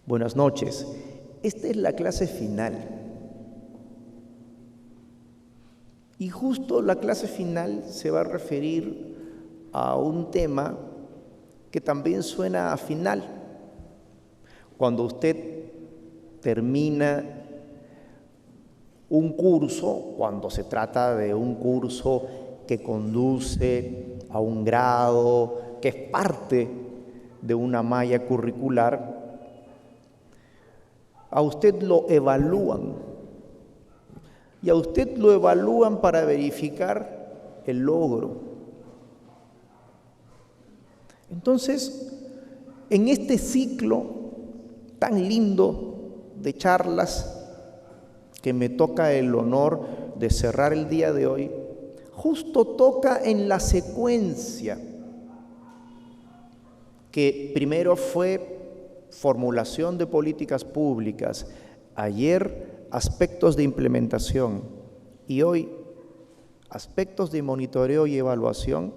Buenas noches. Esta es la clase final. Y justo la clase final se va a referir a un tema que también suena a final. Cuando usted termina un curso, cuando se trata de un curso que conduce a un grado, que es parte de una malla curricular, a usted lo evalúan. Y a usted lo evalúan para verificar el logro. Entonces, en este ciclo tan lindo de charlas que me toca el honor de cerrar el día de hoy, justo toca en la secuencia que primero fue formulación de políticas públicas, ayer aspectos de implementación y hoy aspectos de monitoreo y evaluación,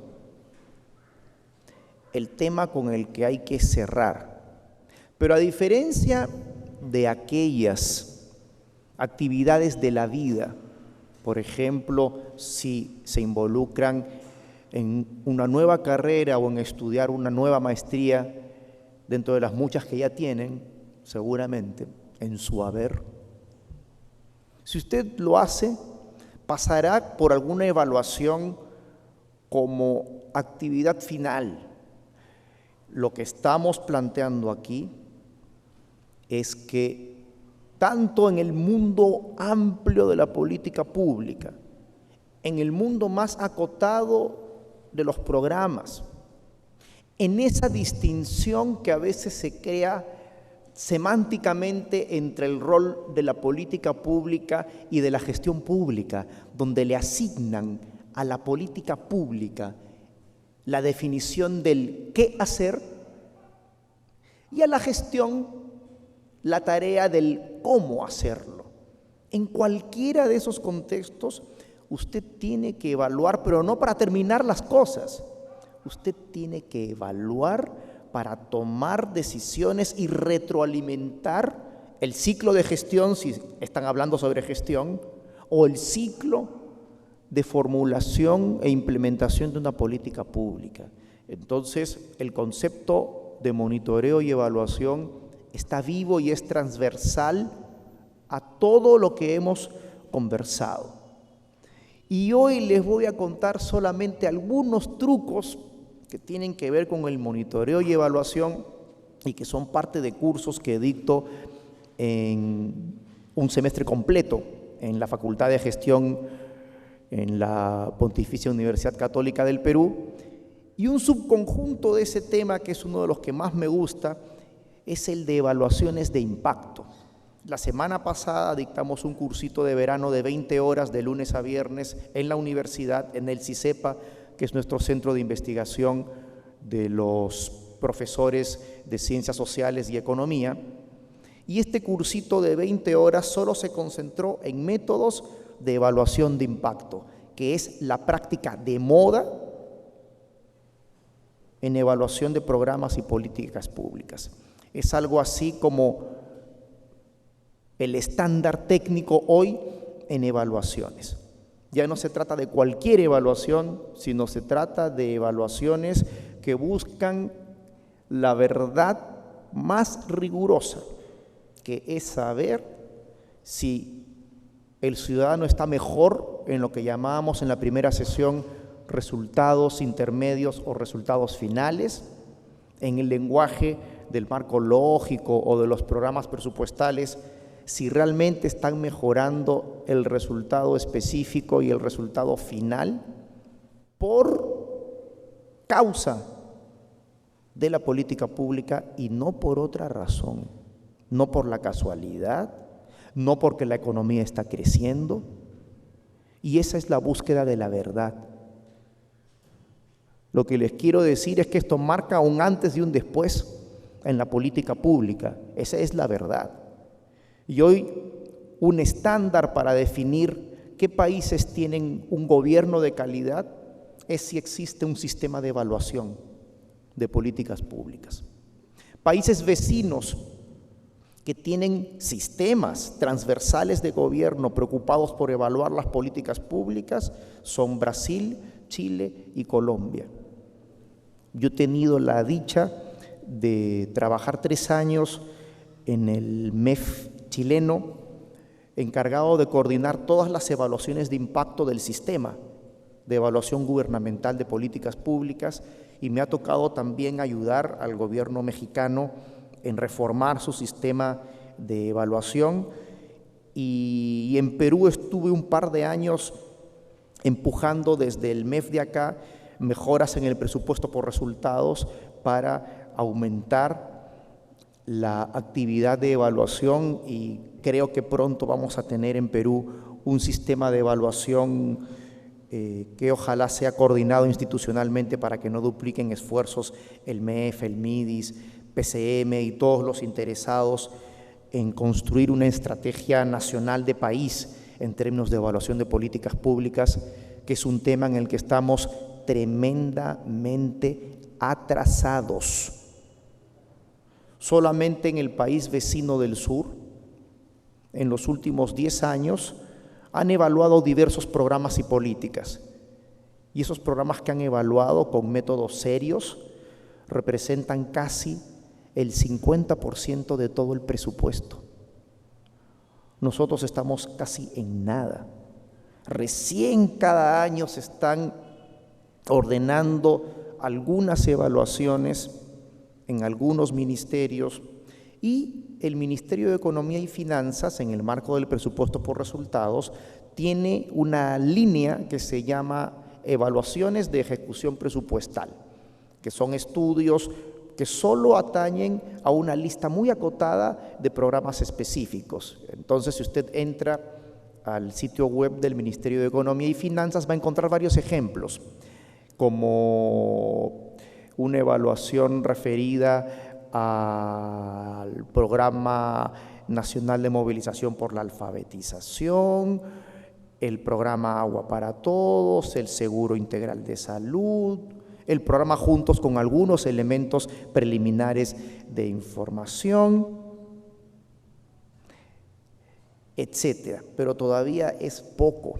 el tema con el que hay que cerrar. Pero a diferencia de aquellas actividades de la vida, por ejemplo, si se involucran en una nueva carrera o en estudiar una nueva maestría, dentro de las muchas que ya tienen, seguramente, en su haber. Si usted lo hace, pasará por alguna evaluación como actividad final. Lo que estamos planteando aquí es que tanto en el mundo amplio de la política pública, en el mundo más acotado de los programas, en esa distinción que a veces se crea semánticamente entre el rol de la política pública y de la gestión pública, donde le asignan a la política pública la definición del qué hacer y a la gestión la tarea del cómo hacerlo. En cualquiera de esos contextos, usted tiene que evaluar, pero no para terminar las cosas. Usted tiene que evaluar para tomar decisiones y retroalimentar el ciclo de gestión, si están hablando sobre gestión, o el ciclo de formulación e implementación de una política pública. Entonces, el concepto de monitoreo y evaluación está vivo y es transversal a todo lo que hemos conversado. Y hoy les voy a contar solamente algunos trucos que tienen que ver con el monitoreo y evaluación y que son parte de cursos que dicto en un semestre completo en la Facultad de Gestión en la Pontificia Universidad Católica del Perú. Y un subconjunto de ese tema, que es uno de los que más me gusta, es el de evaluaciones de impacto. La semana pasada dictamos un cursito de verano de 20 horas de lunes a viernes en la universidad, en el CICEPA, que es nuestro centro de investigación de los profesores de Ciencias Sociales y Economía. Y este cursito de 20 horas solo se concentró en métodos de evaluación de impacto, que es la práctica de moda en evaluación de programas y políticas públicas. Es algo así como el estándar técnico hoy en evaluaciones. Ya no se trata de cualquier evaluación, sino se trata de evaluaciones que buscan la verdad más rigurosa, que es saber si el ciudadano está mejor en lo que llamábamos en la primera sesión resultados intermedios o resultados finales, en el lenguaje del marco lógico o de los programas presupuestales, si realmente están mejorando el resultado específico y el resultado final por causa de la política pública y no por otra razón, no por la casualidad, no porque la economía está creciendo. Y esa es la búsqueda de la verdad. Lo que les quiero decir es que esto marca un antes y un después en la política pública. Esa es la verdad. Y hoy un estándar para definir qué países tienen un gobierno de calidad es si existe un sistema de evaluación de políticas públicas. Países vecinos que tienen sistemas transversales de gobierno preocupados por evaluar las políticas públicas son Brasil, Chile y Colombia. Yo he tenido la dicha de trabajar 3 años en el MEF chileno, encargado de coordinar todas las evaluaciones de impacto del sistema de evaluación gubernamental de políticas públicas, y me ha tocado también ayudar al gobierno mexicano en reformar su sistema de evaluación. Y en Perú estuve un par de años empujando desde el MEF de acá mejoras en el presupuesto por resultados para aumentar la actividad de evaluación, y creo que pronto vamos a tener en Perú un sistema de evaluación que ojalá sea coordinado institucionalmente para que no dupliquen esfuerzos el MEF, el MIDIS, PCM y todos los interesados en construir una estrategia nacional de país en términos de evaluación de políticas públicas, que es un tema en el que estamos tremendamente atrasados. Solamente en el país vecino del sur, en los últimos 10 años, han evaluado diversos programas y políticas. Y esos programas que han evaluado con métodos serios representan casi el 50% de todo el presupuesto. Nosotros estamos casi en nada. Recién cada año se están ordenando algunas evaluaciones en algunos ministerios, y el Ministerio de Economía y Finanzas, en el marco del presupuesto por resultados, tiene una línea que se llama evaluaciones de ejecución presupuestal, que son estudios que solo atañen a una lista muy acotada de programas específicos. Entonces, si usted entra al sitio web del Ministerio de Economía y Finanzas, va a encontrar varios ejemplos, como una evaluación referida al Programa Nacional de Movilización por la Alfabetización, el programa Agua para Todos, el Seguro Integral de Salud, el programa Juntos, con algunos elementos preliminares de información, etcétera. Pero todavía es poco,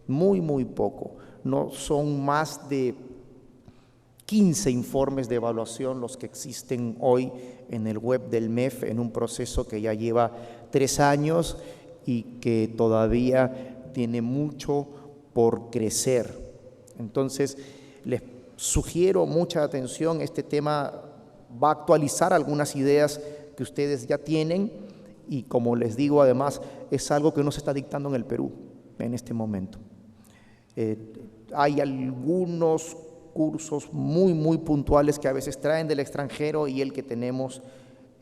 muy poco. No son más de 15 informes de evaluación los que existen hoy en el web del MEF, en un proceso que ya lleva 3 años y que todavía tiene mucho por crecer. Entonces, les sugiero mucha atención. Este tema va a actualizar algunas ideas que ustedes ya tienen, y como les digo, además, es algo que no se está dictando en el Perú en este momento. Hay algunos cursos muy puntuales que a veces traen del extranjero y el que tenemos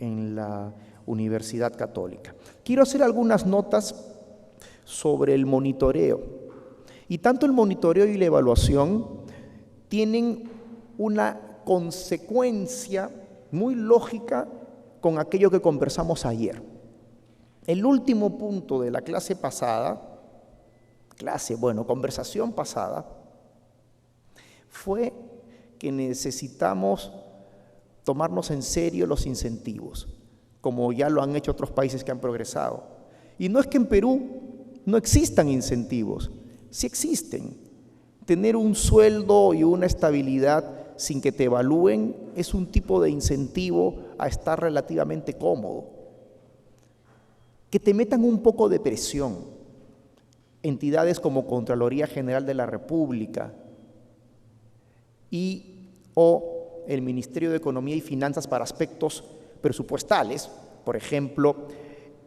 en la Universidad Católica. Quiero hacer algunas notas sobre el monitoreo. Y tanto el monitoreo y la evaluación tienen una consecuencia muy lógica con aquello que conversamos ayer. El último punto de la conversación pasada, fue que necesitamos tomarnos en serio los incentivos, como ya lo han hecho otros países que han progresado. Y no es que en Perú no existan incentivos, sí existen. Tener un sueldo y una estabilidad sin que te evalúen es un tipo de incentivo a estar relativamente cómodo. Que te metan un poco de presión. Entidades como Contraloría General de la República o el Ministerio de Economía y Finanzas para aspectos presupuestales. Por ejemplo,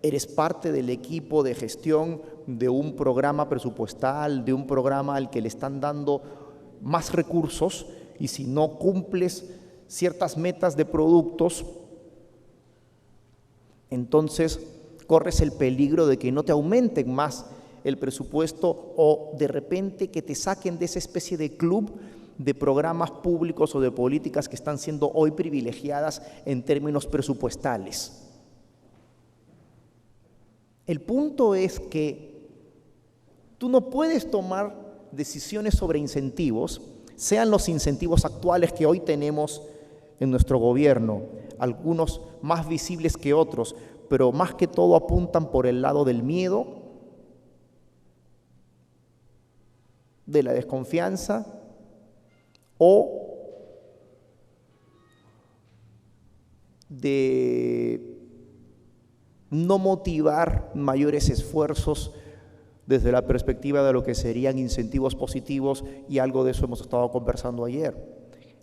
eres parte del equipo de gestión de un programa presupuestal, de un programa al que le están dando más recursos, y si no cumples ciertas metas de productos, entonces corres el peligro de que no te aumenten más el presupuesto, o de repente que te saquen de esa especie de club de programas públicos o de políticas que están siendo hoy privilegiadas en términos presupuestales. El punto es que tú no puedes tomar decisiones sobre incentivos, sean los incentivos actuales que hoy tenemos en nuestro gobierno, algunos más visibles que otros, pero más que todo apuntan por el lado del miedo, de la desconfianza o de no motivar mayores esfuerzos desde la perspectiva de lo que serían incentivos positivos, y algo de eso hemos estado conversando ayer.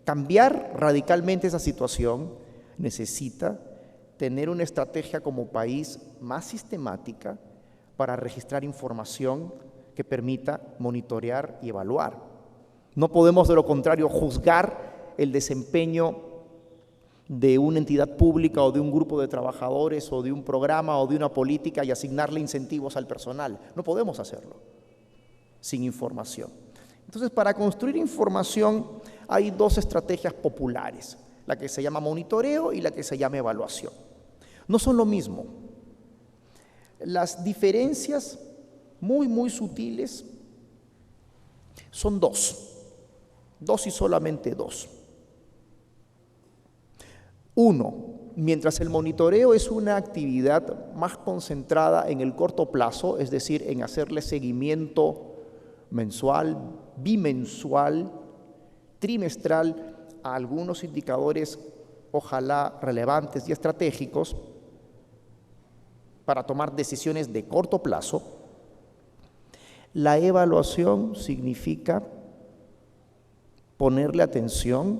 Cambiar radicalmente esa situación necesita tener una estrategia como país más sistemática para registrar información que permita monitorear y evaluar. No podemos, de lo contrario, juzgar el desempeño de una entidad pública o de un grupo de trabajadores o de un programa o de una política y asignarle incentivos al personal. No podemos hacerlo sin información. Entonces, para construir información hay dos estrategias populares, la que se llama monitoreo y la que se llama evaluación. No son lo mismo. Las diferencias muy sutiles son dos y solamente dos. Uno, mientras el monitoreo es una actividad más concentrada en el corto plazo, es decir, en hacerle seguimiento mensual, bimensual, trimestral a algunos indicadores, ojalá relevantes y estratégicos, para tomar decisiones de corto plazo, la evaluación significa ponerle atención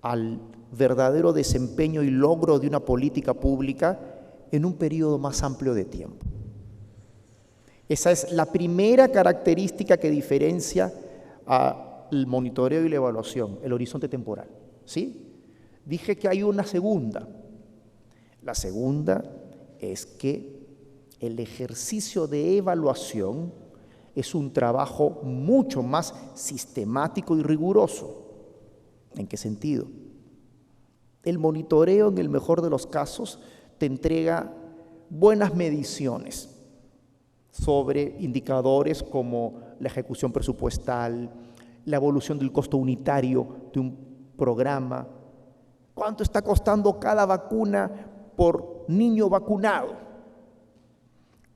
al verdadero desempeño y logro de una política pública en un periodo más amplio de tiempo. Esa es la primera característica que diferencia al monitoreo y la evaluación, el horizonte temporal, ¿sí? Dije que hay una segunda. La segunda es que el ejercicio de evaluación es un trabajo mucho más sistemático y riguroso. ¿En qué sentido? El monitoreo, en el mejor de los casos, te entrega buenas mediciones sobre indicadores como la ejecución presupuestal, la evolución del costo unitario de un programa, cuánto está costando cada vacuna por niño vacunado,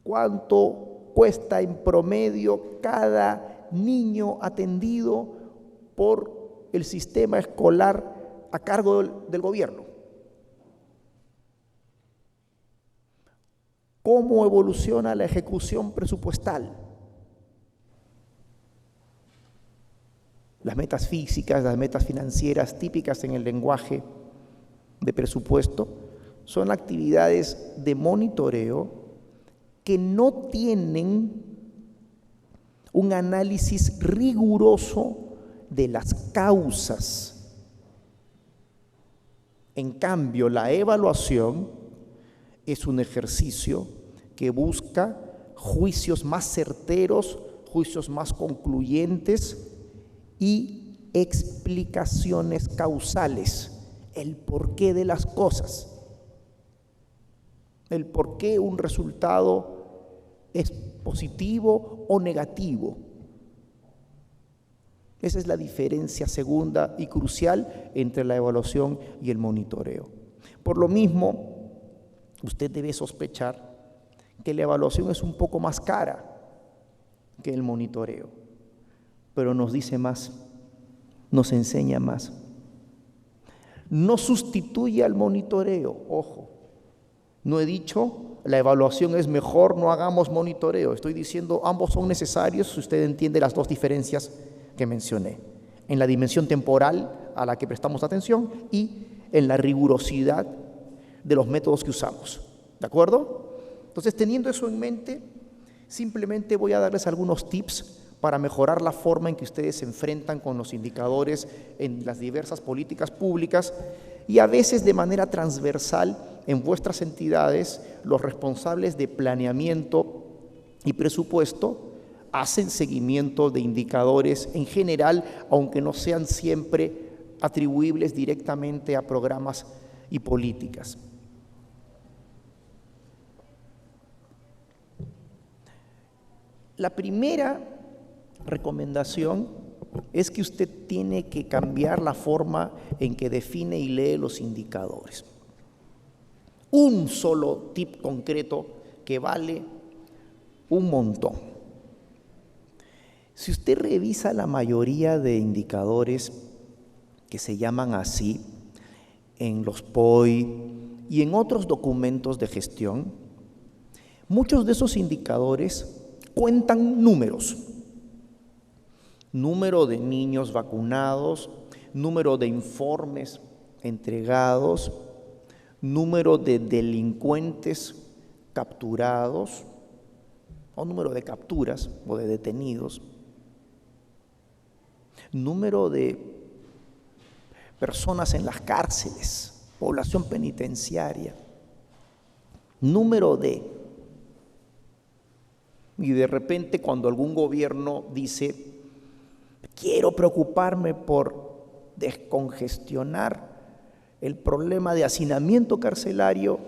cuánto cuesta en promedio cada niño atendido por el sistema escolar a cargo del gobierno. ¿Cómo evoluciona la ejecución presupuestal? Las metas físicas, las metas financieras típicas en el lenguaje de presupuesto son actividades de monitoreo que no tienen un análisis riguroso de las causas. En cambio, la evaluación es un ejercicio que busca juicios más certeros, juicios más concluyentes y explicaciones causales, el porqué de las cosas, el por qué un resultado es positivo o negativo. Esa es la diferencia segunda y crucial entre la evaluación y el monitoreo. Por lo mismo, usted debe sospechar que la evaluación es un poco más cara que el monitoreo, pero nos dice más, nos enseña más. No sustituye al monitoreo, ojo. No he dicho la evaluación es mejor, no hagamos monitoreo. Estoy diciendo ambos son necesarios si usted entiende las dos diferencias que mencioné, en la dimensión temporal a la que prestamos atención y en la rigurosidad de los métodos que usamos. ¿De acuerdo? Entonces, teniendo eso en mente, simplemente voy a darles algunos tips para mejorar la forma en que ustedes se enfrentan con los indicadores en las diversas políticas públicas y a veces de manera transversal en vuestras entidades. Los responsables de planeamiento y presupuesto hacen seguimiento de indicadores en general, aunque no sean siempre atribuibles directamente a programas y políticas. La primera recomendación es que usted tiene que cambiar la forma en que define y lee los indicadores. Un solo tip concreto que vale un montón. Si usted revisa la mayoría de indicadores que se llaman así en los POI y en otros documentos de gestión, muchos de esos indicadores cuentan números. Número de niños vacunados, número de informes entregados, número de delincuentes capturados, o número de capturas o de detenidos, número de personas en las cárceles, población penitenciaria, número de... Y de repente cuando algún gobierno dice, quiero preocuparme por descongestionar el problema de hacinamiento carcelario,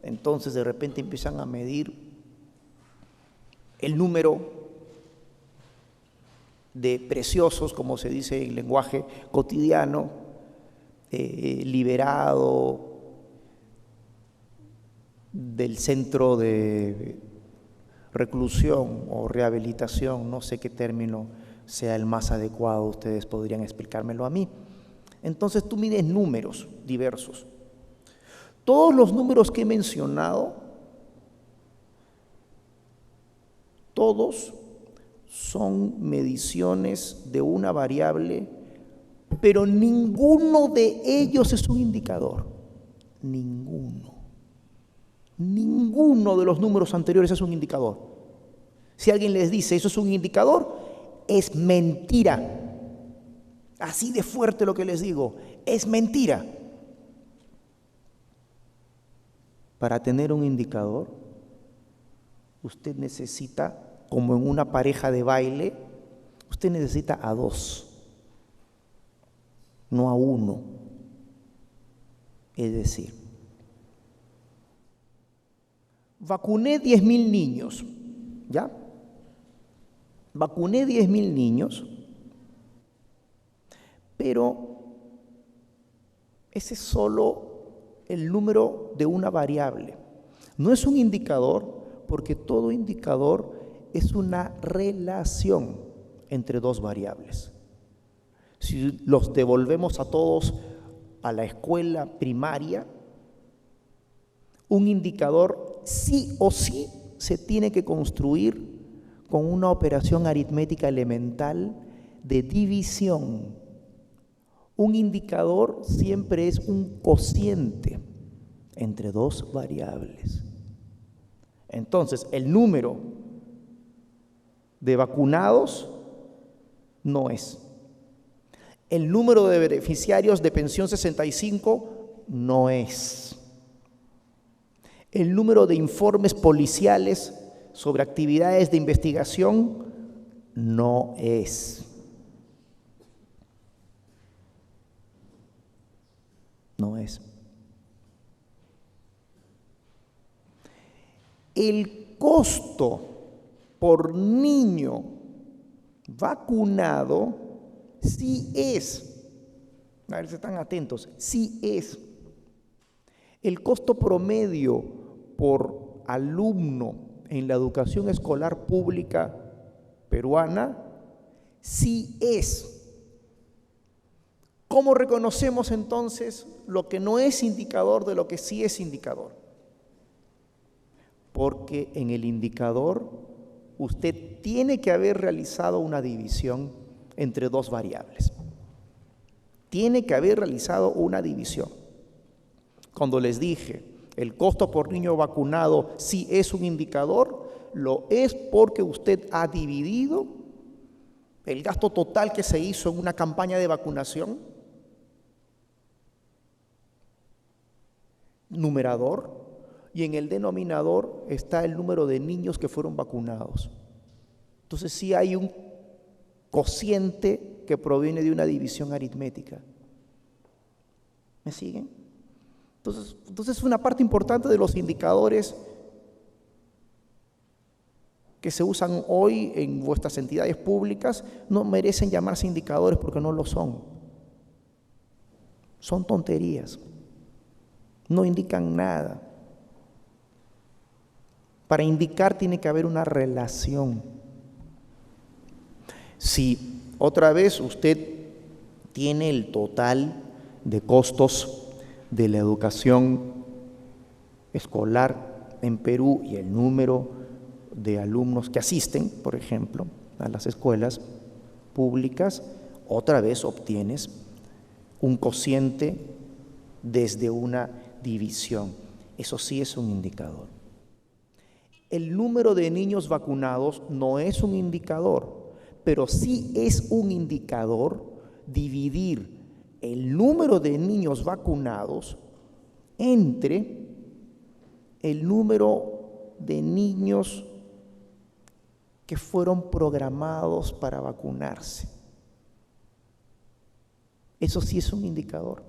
entonces de repente empiezan a medir el número de preciosos, como se dice en lenguaje cotidiano, liberado del centro de reclusión o rehabilitación, no sé qué término sea el más adecuado, ustedes podrían explicármelo a mí. Entonces tú mides números diversos. Todos los números que he mencionado, todos son mediciones de una variable, pero ninguno de ellos es un indicador. Ninguno. Ninguno de los números anteriores es un indicador. Si alguien les dice eso es un indicador, es mentira. Así de fuerte lo que les digo, es mentira. Para tener un indicador, usted necesita, como en una pareja de baile, usted necesita a dos, no a uno. Es decir, vacuné 10.000 niños, ¿ya? Vacuné 10.000 niños, pero ese es solo el número de una variable. No es un indicador, porque todo indicador es una relación entre dos variables. Si los devolvemos a todos a la escuela primaria, un indicador sí o sí se tiene que construir con una operación aritmética elemental de división. Un indicador siempre es un cociente entre dos variables. Entonces, el número de vacunados no es. El número de beneficiarios de pensión 65 no es. El número de informes policiales sobre actividades de investigación no es. No es. El costo por niño vacunado sí es, a ver si están atentos, sí es. El costo promedio por alumno en la educación escolar pública peruana sí es. ¿Cómo reconocemos entonces lo que no es indicador de lo que sí es indicador? Porque en el indicador usted tiene que haber realizado una división entre dos variables. Tiene que haber realizado una división. Cuando les dije, el costo por niño vacunado sí es un indicador, lo es porque usted ha dividido el gasto total que se hizo en una campaña de vacunación, numerador, y en el denominador está el número de niños que fueron vacunados. Entonces sí hay un cociente que proviene de una división aritmética. ¿Me siguen? Entonces una parte importante de los indicadores que se usan hoy en vuestras entidades públicas no merecen llamarse indicadores porque no lo son. Son tonterías. no indican nada. Para indicar tiene que haber una relación. Si otra vez usted tiene el total de costos de la educación escolar en Perú y el número de alumnos que asisten, por ejemplo, a las escuelas públicas, otra vez obtienes un cociente desde una división. Eso sí es un indicador. El número de niños vacunados no es un indicador, pero sí es un indicador dividir el número de niños vacunados entre el número de niños que fueron programados para vacunarse. Eso sí es un indicador.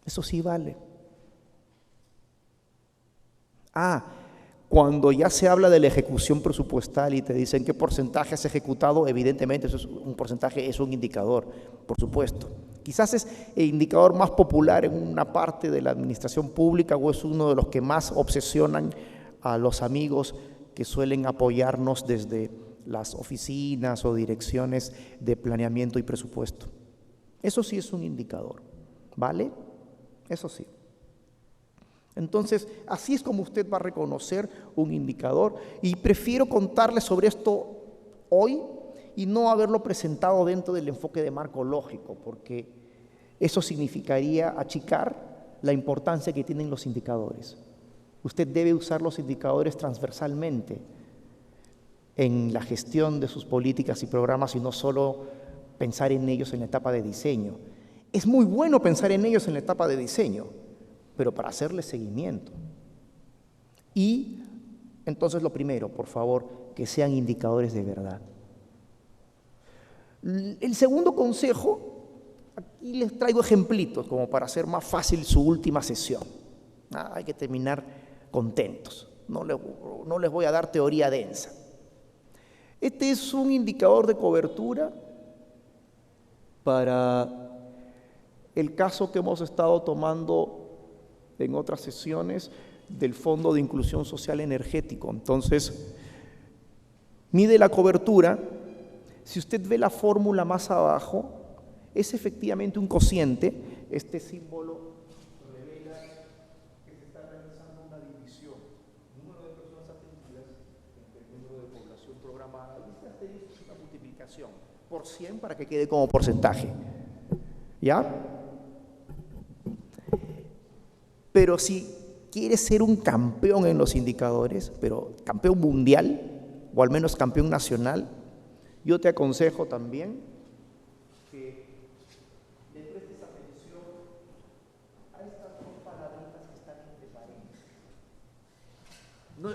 Eso sí vale. Cuando ya se habla de la ejecución presupuestal y te dicen qué porcentaje has ejecutado, evidentemente eso es un porcentaje, es un indicador, por supuesto. Quizás es el indicador más popular en una parte de la administración pública o es uno de los que más obsesionan a los amigos que suelen apoyarnos desde las oficinas o direcciones de planeamiento y presupuesto. Eso sí es un indicador, ¿vale? Eso sí. Entonces, así es como usted va a reconocer un indicador y prefiero contarle sobre esto hoy y no haberlo presentado dentro del enfoque de marco lógico, porque eso significaría achicar la importancia que tienen los indicadores. Usted debe usar los indicadores transversalmente en la gestión de sus políticas y programas y no solo pensar en ellos en la etapa de diseño. Es muy bueno pensar en ellos en la etapa de diseño, pero para hacerle seguimiento. Y entonces lo primero, por favor, que sean indicadores de verdad. El segundo consejo, aquí les traigo ejemplitos como para hacer más fácil su última sesión. Hay que terminar contentos, no les voy a dar teoría densa. Este es un indicador de cobertura para el caso que hemos estado tomando en otras sesiones del Fondo de Inclusión Social Energético. Entonces, mide la cobertura. Si usted ve la fórmula más abajo, es efectivamente un cociente. Este símbolo revela que se está realizando una división. Número de personas atendidas entre el número de población programada. Y este asterisco es una multiplicación por 100 para que quede como porcentaje. ¿Ya? Pero si quieres ser un campeón en los indicadores, pero campeón mundial, o al menos campeón nacional, yo te aconsejo también que le prestes atención a estas dos palabritas que están entre paréntesis.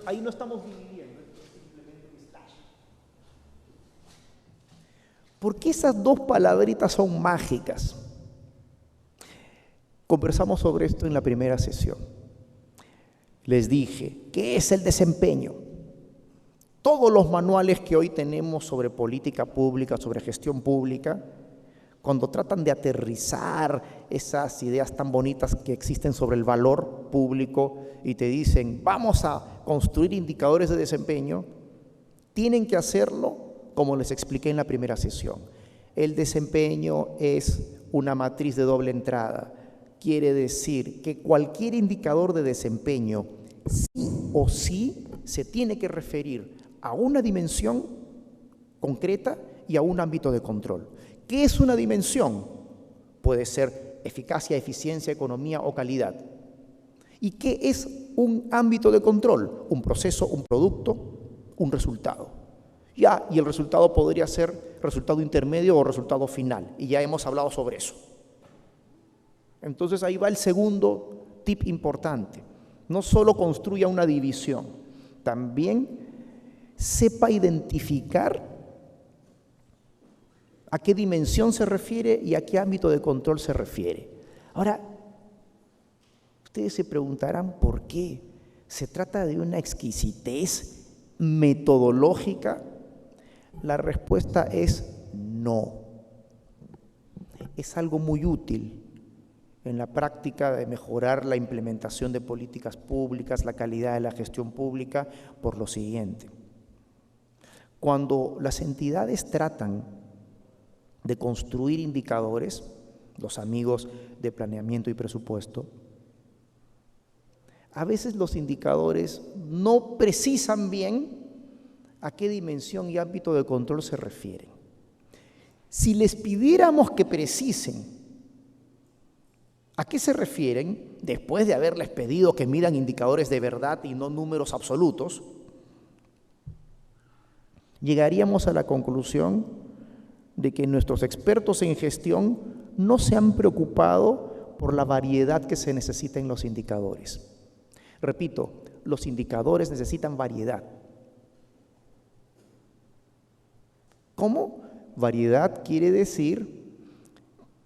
Ahí no estamos dividiendo, esto es simplemente un slash. ¿Por qué esas dos palabritas son mágicas? Conversamos sobre esto en la primera sesión. Les dije, ¿qué es el desempeño? Todos los manuales que hoy tenemos sobre política pública, sobre gestión pública, cuando tratan de aterrizar esas ideas tan bonitas que existen sobre el valor público y te dicen, vamos a construir indicadores de desempeño, tienen que hacerlo como les expliqué en la primera sesión. El desempeño es una matriz de doble entrada. Quiere decir que cualquier indicador de desempeño sí o sí se tiene que referir a una dimensión concreta y a un ámbito de control. ¿Qué es una dimensión? Puede ser eficacia, eficiencia, economía o calidad. ¿Y qué es un ámbito de control? Un proceso, un producto, un resultado. Y el resultado podría ser resultado intermedio o resultado final. Y ya hemos hablado sobre eso. Entonces ahí va el segundo tip importante. No solo construya una división, también sepa identificar a qué dimensión se refiere y a qué ámbito de control se refiere. Ahora, ustedes se preguntarán por qué. ¿Se trata de una exquisitez metodológica? La respuesta es no. Es algo muy útil. en la práctica de mejorar la implementación de políticas públicas, la calidad de la gestión pública, por lo siguiente. Cuando las entidades tratan de construir indicadores, los amigos de planeamiento y presupuesto, a veces los indicadores no precisan bien a qué dimensión y ámbito de control se refieren. Si les pidiéramos que precisen a qué se refieren, después de haberles pedido que midan indicadores de verdad y no números absolutos, llegaríamos a la conclusión de que nuestros expertos en gestión no se han preocupado por la variedad que se necesita en los indicadores. Repito, los indicadores necesitan variedad. ¿Cómo? Variedad quiere decir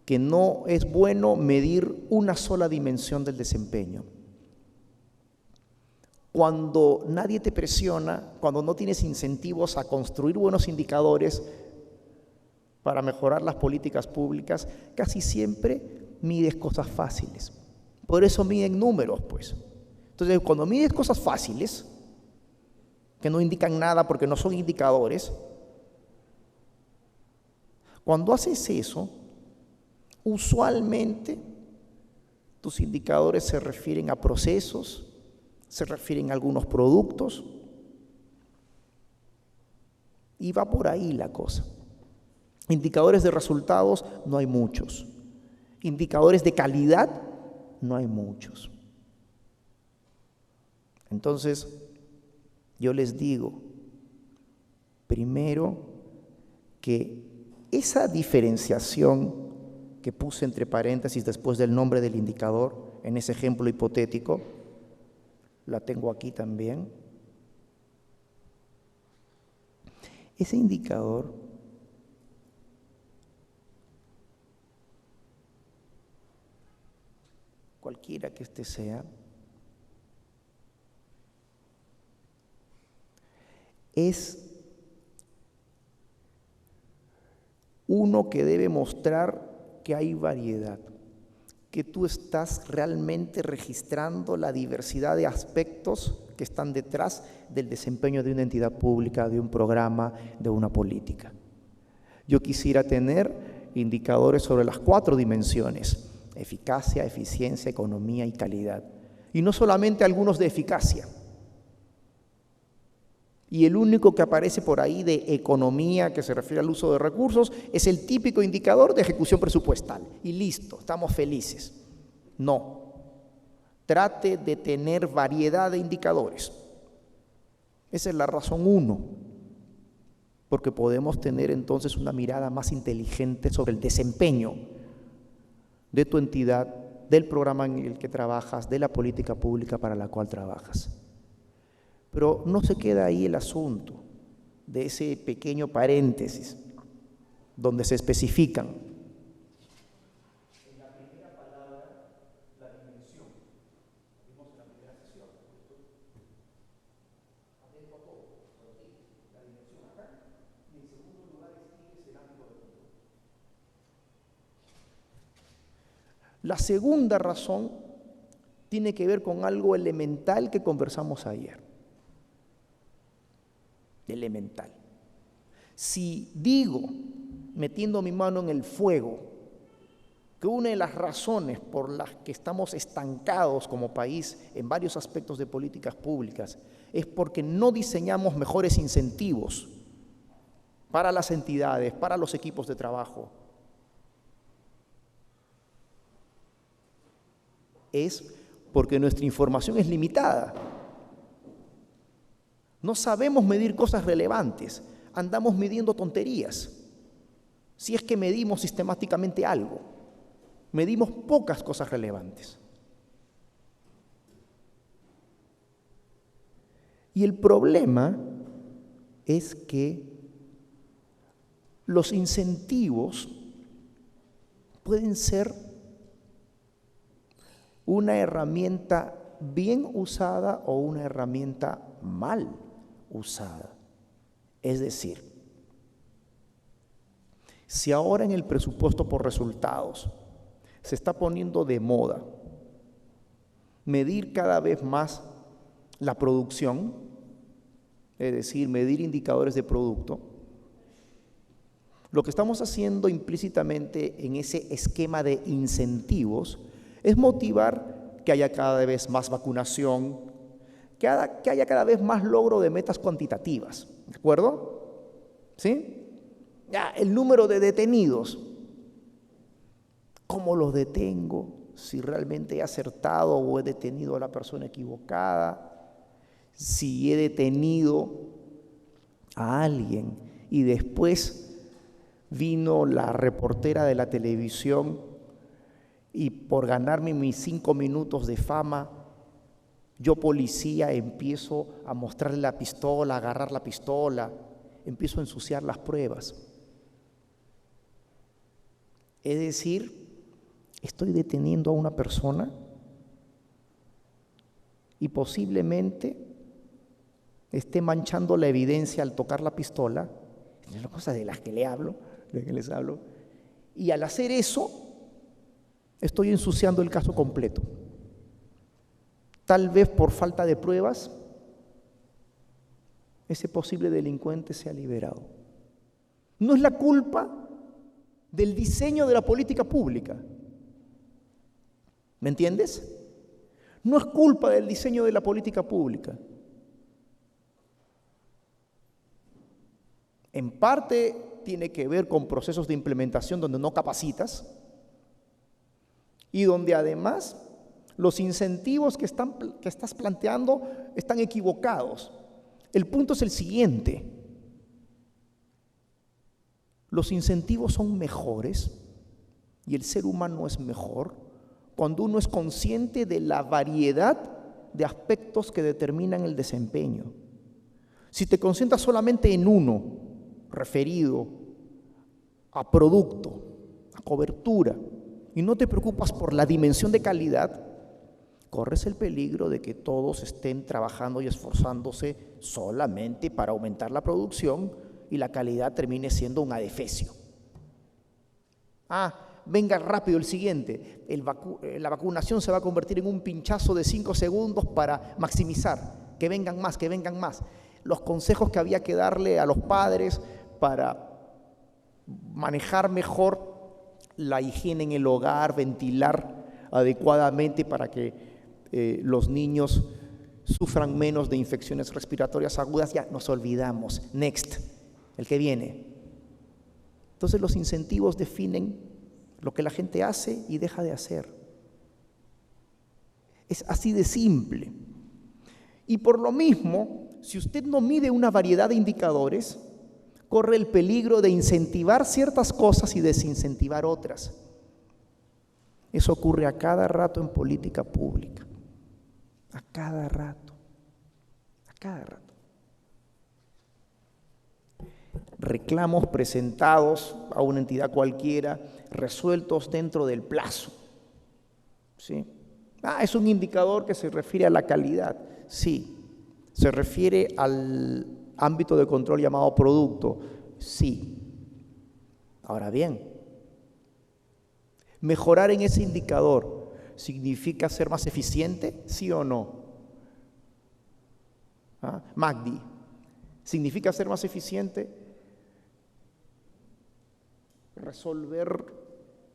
que no es bueno medir una sola dimensión del desempeño. Cuando nadie te presiona, cuando no tienes incentivos a construir buenos indicadores para mejorar las políticas públicas, casi siempre mides cosas fáciles. Por eso miden números, pues. Entonces, cuando mides cosas fáciles, que no indican nada porque no son indicadores, cuando haces eso, usualmente tus indicadores se refieren a procesos, se refieren a algunos productos, y va por ahí la cosa. Indicadores de resultados no hay muchos. Indicadores de calidad no hay muchos. Entonces, yo les digo, primero, que esa diferenciación que puse entre paréntesis después del nombre del indicador, en ese ejemplo hipotético, la tengo aquí también. Ese indicador cualquiera que éste sea, es uno que debe mostrar que hay variedad, que tú estás realmente registrando la diversidad de aspectos que están detrás del desempeño de una entidad pública, de un programa, de una política. Yo quisiera tener indicadores sobre las 4 dimensiones: eficacia, eficiencia, economía y calidad. Y no solamente algunos de eficacia. Y el único que aparece por ahí de economía, que se refiere al uso de recursos, es el típico indicador de ejecución presupuestal. Y listo, estamos felices. No. Trate de tener variedad de indicadores. Esa es la razón 1. Porque podemos tener entonces una mirada más inteligente sobre el desempeño de tu entidad, del programa en el que trabajas, de la política pública para la cual trabajas. Pero no se queda ahí el asunto de ese pequeño paréntesis donde se especifican. En la primera palabra, la dimensión. Vimos en la primera sesión. Atento a todo, la dimensión acá. Y en segundo lugar, es el ámbito de control. La segunda razón tiene que ver con algo elemental que conversamos ayer. Elemental. Si digo, metiendo mi mano en el fuego, que una de las razones por las que estamos estancados como país en varios aspectos de políticas públicas es porque no diseñamos mejores incentivos para las entidades, para los equipos de trabajo, es porque nuestra información es limitada. No sabemos medir cosas relevantes, andamos midiendo tonterías. Si es que medimos sistemáticamente algo, medimos pocas cosas relevantes. Y el problema es que los incentivos pueden ser una herramienta bien usada o una herramienta mal usada. Es decir, si ahora en el presupuesto por resultados Se está poniendo de moda medir cada vez más la producción, es decir, medir indicadores de producto. Lo que estamos haciendo implícitamente en ese esquema de incentivos es motivar que haya cada vez más vacunación, que haya cada vez más logro de metas cuantitativas, ¿de acuerdo? ¿Sí? Ya, el número de detenidos. ¿Cómo los detengo? Si realmente he acertado o he detenido a la persona equivocada, si he detenido a alguien y después vino la reportera de la televisión y por ganarme mis 5 minutos de fama, yo policía empiezo a mostrarle la pistola, a agarrar la pistola, empiezo a ensuciar las pruebas. Es decir, estoy deteniendo a una persona y posiblemente esté manchando la evidencia al tocar la pistola, es la cosa de las que les hablo, y al hacer eso estoy ensuciando el caso completo. Tal vez por falta de pruebas, ese posible delincuente sea liberado. No es la culpa del diseño de la política pública. ¿Me entiendes? No es culpa del diseño de la política pública. En parte tiene que ver con procesos de implementación donde no capacitas y donde además los incentivos que estás planteando están equivocados. El punto es el siguiente: los incentivos son mejores y el ser humano es mejor cuando uno es consciente de la variedad de aspectos que determinan el desempeño. Si te concentras solamente en uno, referido a producto, a cobertura, y no te preocupas por la dimensión de calidad, corres el peligro de que todos estén trabajando y esforzándose solamente para aumentar la producción y la calidad termine siendo un adefesio. Venga rápido el siguiente. La vacunación se va a convertir en un pinchazo de 5 segundos para maximizar. Que vengan más, que vengan más. Los consejos que había que darle a los padres para manejar mejor la higiene en el hogar, ventilar adecuadamente para que los niños sufran menos de infecciones respiratorias agudas, ya nos olvidamos. Next, el que viene. Entonces los incentivos definen lo que la gente hace y deja de hacer. Es así de simple. Y por lo mismo, si usted no mide una variedad de indicadores, corre el peligro de incentivar ciertas cosas y desincentivar otras. Eso ocurre a cada rato en política pública. A cada rato. A cada rato. Reclamos presentados a una entidad cualquiera, resueltos dentro del plazo. ¿Sí? Es un indicador que se refiere a la calidad. Sí. ¿Se refiere al ámbito de control llamado producto? Sí. Ahora bien, mejorar en ese indicador significa ser más eficiente, ¿sí o no? Magdi, ¿significa ser más eficiente? ¿Resolver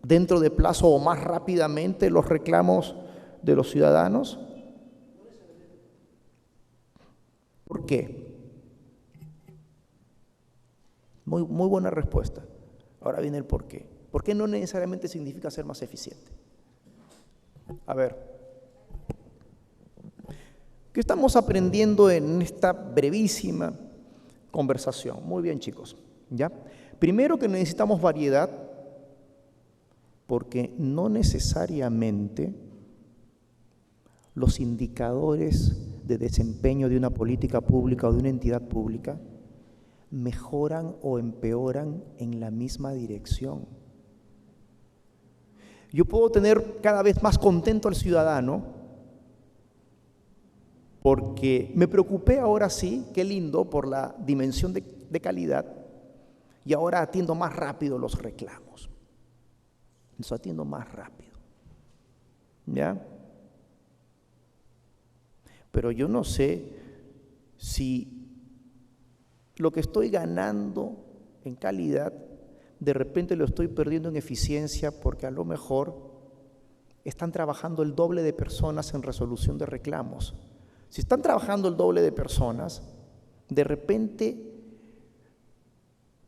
dentro de plazo o más rápidamente los reclamos de los ciudadanos? ¿Por qué? Muy buena respuesta. Ahora viene el por qué. ¿Por qué no necesariamente significa ser más eficiente? A ver, ¿qué estamos aprendiendo en esta brevísima conversación? Muy bien, chicos, ¿ya? Primero, que necesitamos variedad, porque no necesariamente los indicadores de desempeño de una política pública o de una entidad pública mejoran o empeoran en la misma dirección. Yo puedo tener cada vez más contento al ciudadano porque me preocupé ahora sí, qué lindo, por la dimensión de calidad, y ahora atiendo más rápido los reclamos. Los atiendo más rápido. ¿Ya? Pero yo no sé si lo que estoy ganando en calidad, de repente lo estoy perdiendo en eficiencia, porque a lo mejor están trabajando el doble de personas en resolución de reclamos. Si están trabajando el doble de personas, de repente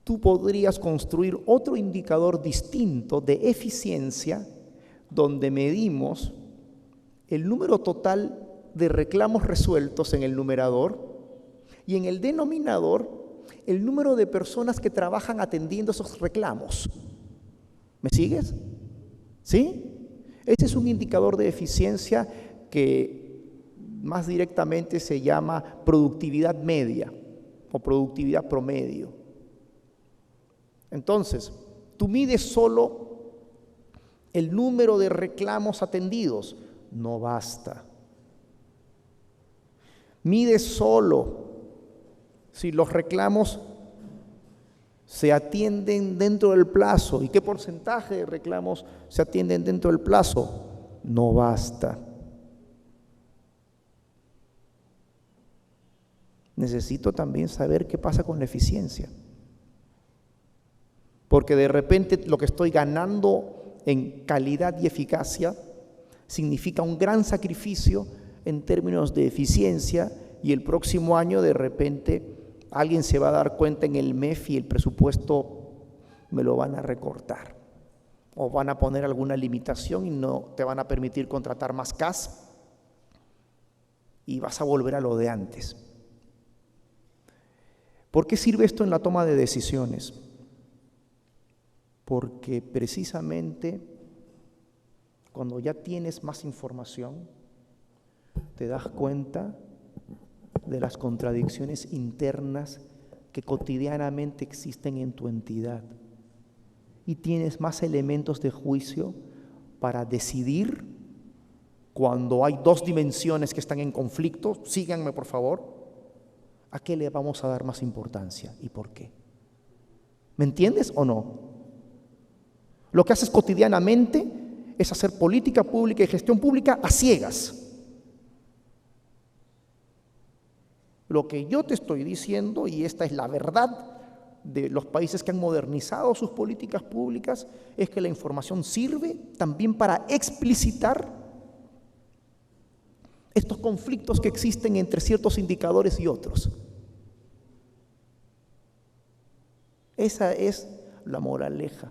tú podrías construir otro indicador distinto de eficiencia, donde medimos el número total de reclamos resueltos en el numerador y en el denominador el número de personas que trabajan atendiendo esos reclamos. ¿Me sigues? ¿Sí? Este es un indicador de eficiencia que más directamente se llama productividad media o productividad promedio. Entonces, tú mides solo el número de reclamos atendidos, no basta. Mide solo si los reclamos se atienden dentro del plazo y qué porcentaje de reclamos se atienden dentro del plazo, no basta. Necesito también saber qué pasa con la eficiencia, porque de repente lo que estoy ganando en calidad y eficacia significa un gran sacrificio en términos de eficiencia, y el próximo año de repente alguien se va a dar cuenta en el MEF y el presupuesto me lo van a recortar, o van a poner alguna limitación y no te van a permitir contratar más CAS y vas a volver a lo de antes. ¿Por qué sirve esto en la toma de decisiones? Porque precisamente cuando ya tienes más información, te das cuenta de las contradicciones internas que cotidianamente existen en tu entidad y tienes más elementos de juicio para decidir cuando hay dos dimensiones que están en conflicto. Síganme, por favor. ¿A qué le vamos a dar más importancia y por qué? ¿Me entiendes o no? Lo que haces cotidianamente es hacer política pública y gestión pública a ciegas. Lo que yo te estoy diciendo, y esta es la verdad de los países que han modernizado sus políticas públicas, es que la información sirve también para explicitar estos conflictos que existen entre ciertos indicadores y otros. Esa es la moraleja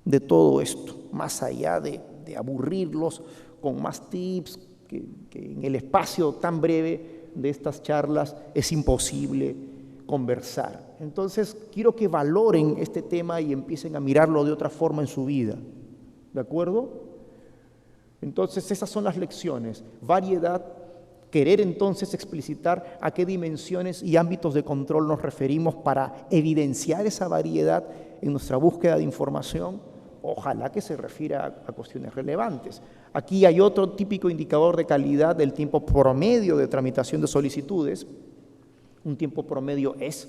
de todo esto, más allá de aburrirlos con más tips que en el espacio tan breve de estas charlas es imposible conversar. Entonces, quiero que valoren este tema y empiecen a mirarlo de otra forma en su vida. ¿De acuerdo? Entonces, esas son las lecciones. Variedad, querer entonces explicitar a qué dimensiones y ámbitos de control nos referimos para evidenciar esa variedad en nuestra búsqueda de información. Ojalá que se refiera a cuestiones relevantes. Aquí hay otro típico indicador de calidad del tiempo promedio de tramitación de solicitudes. Un tiempo promedio es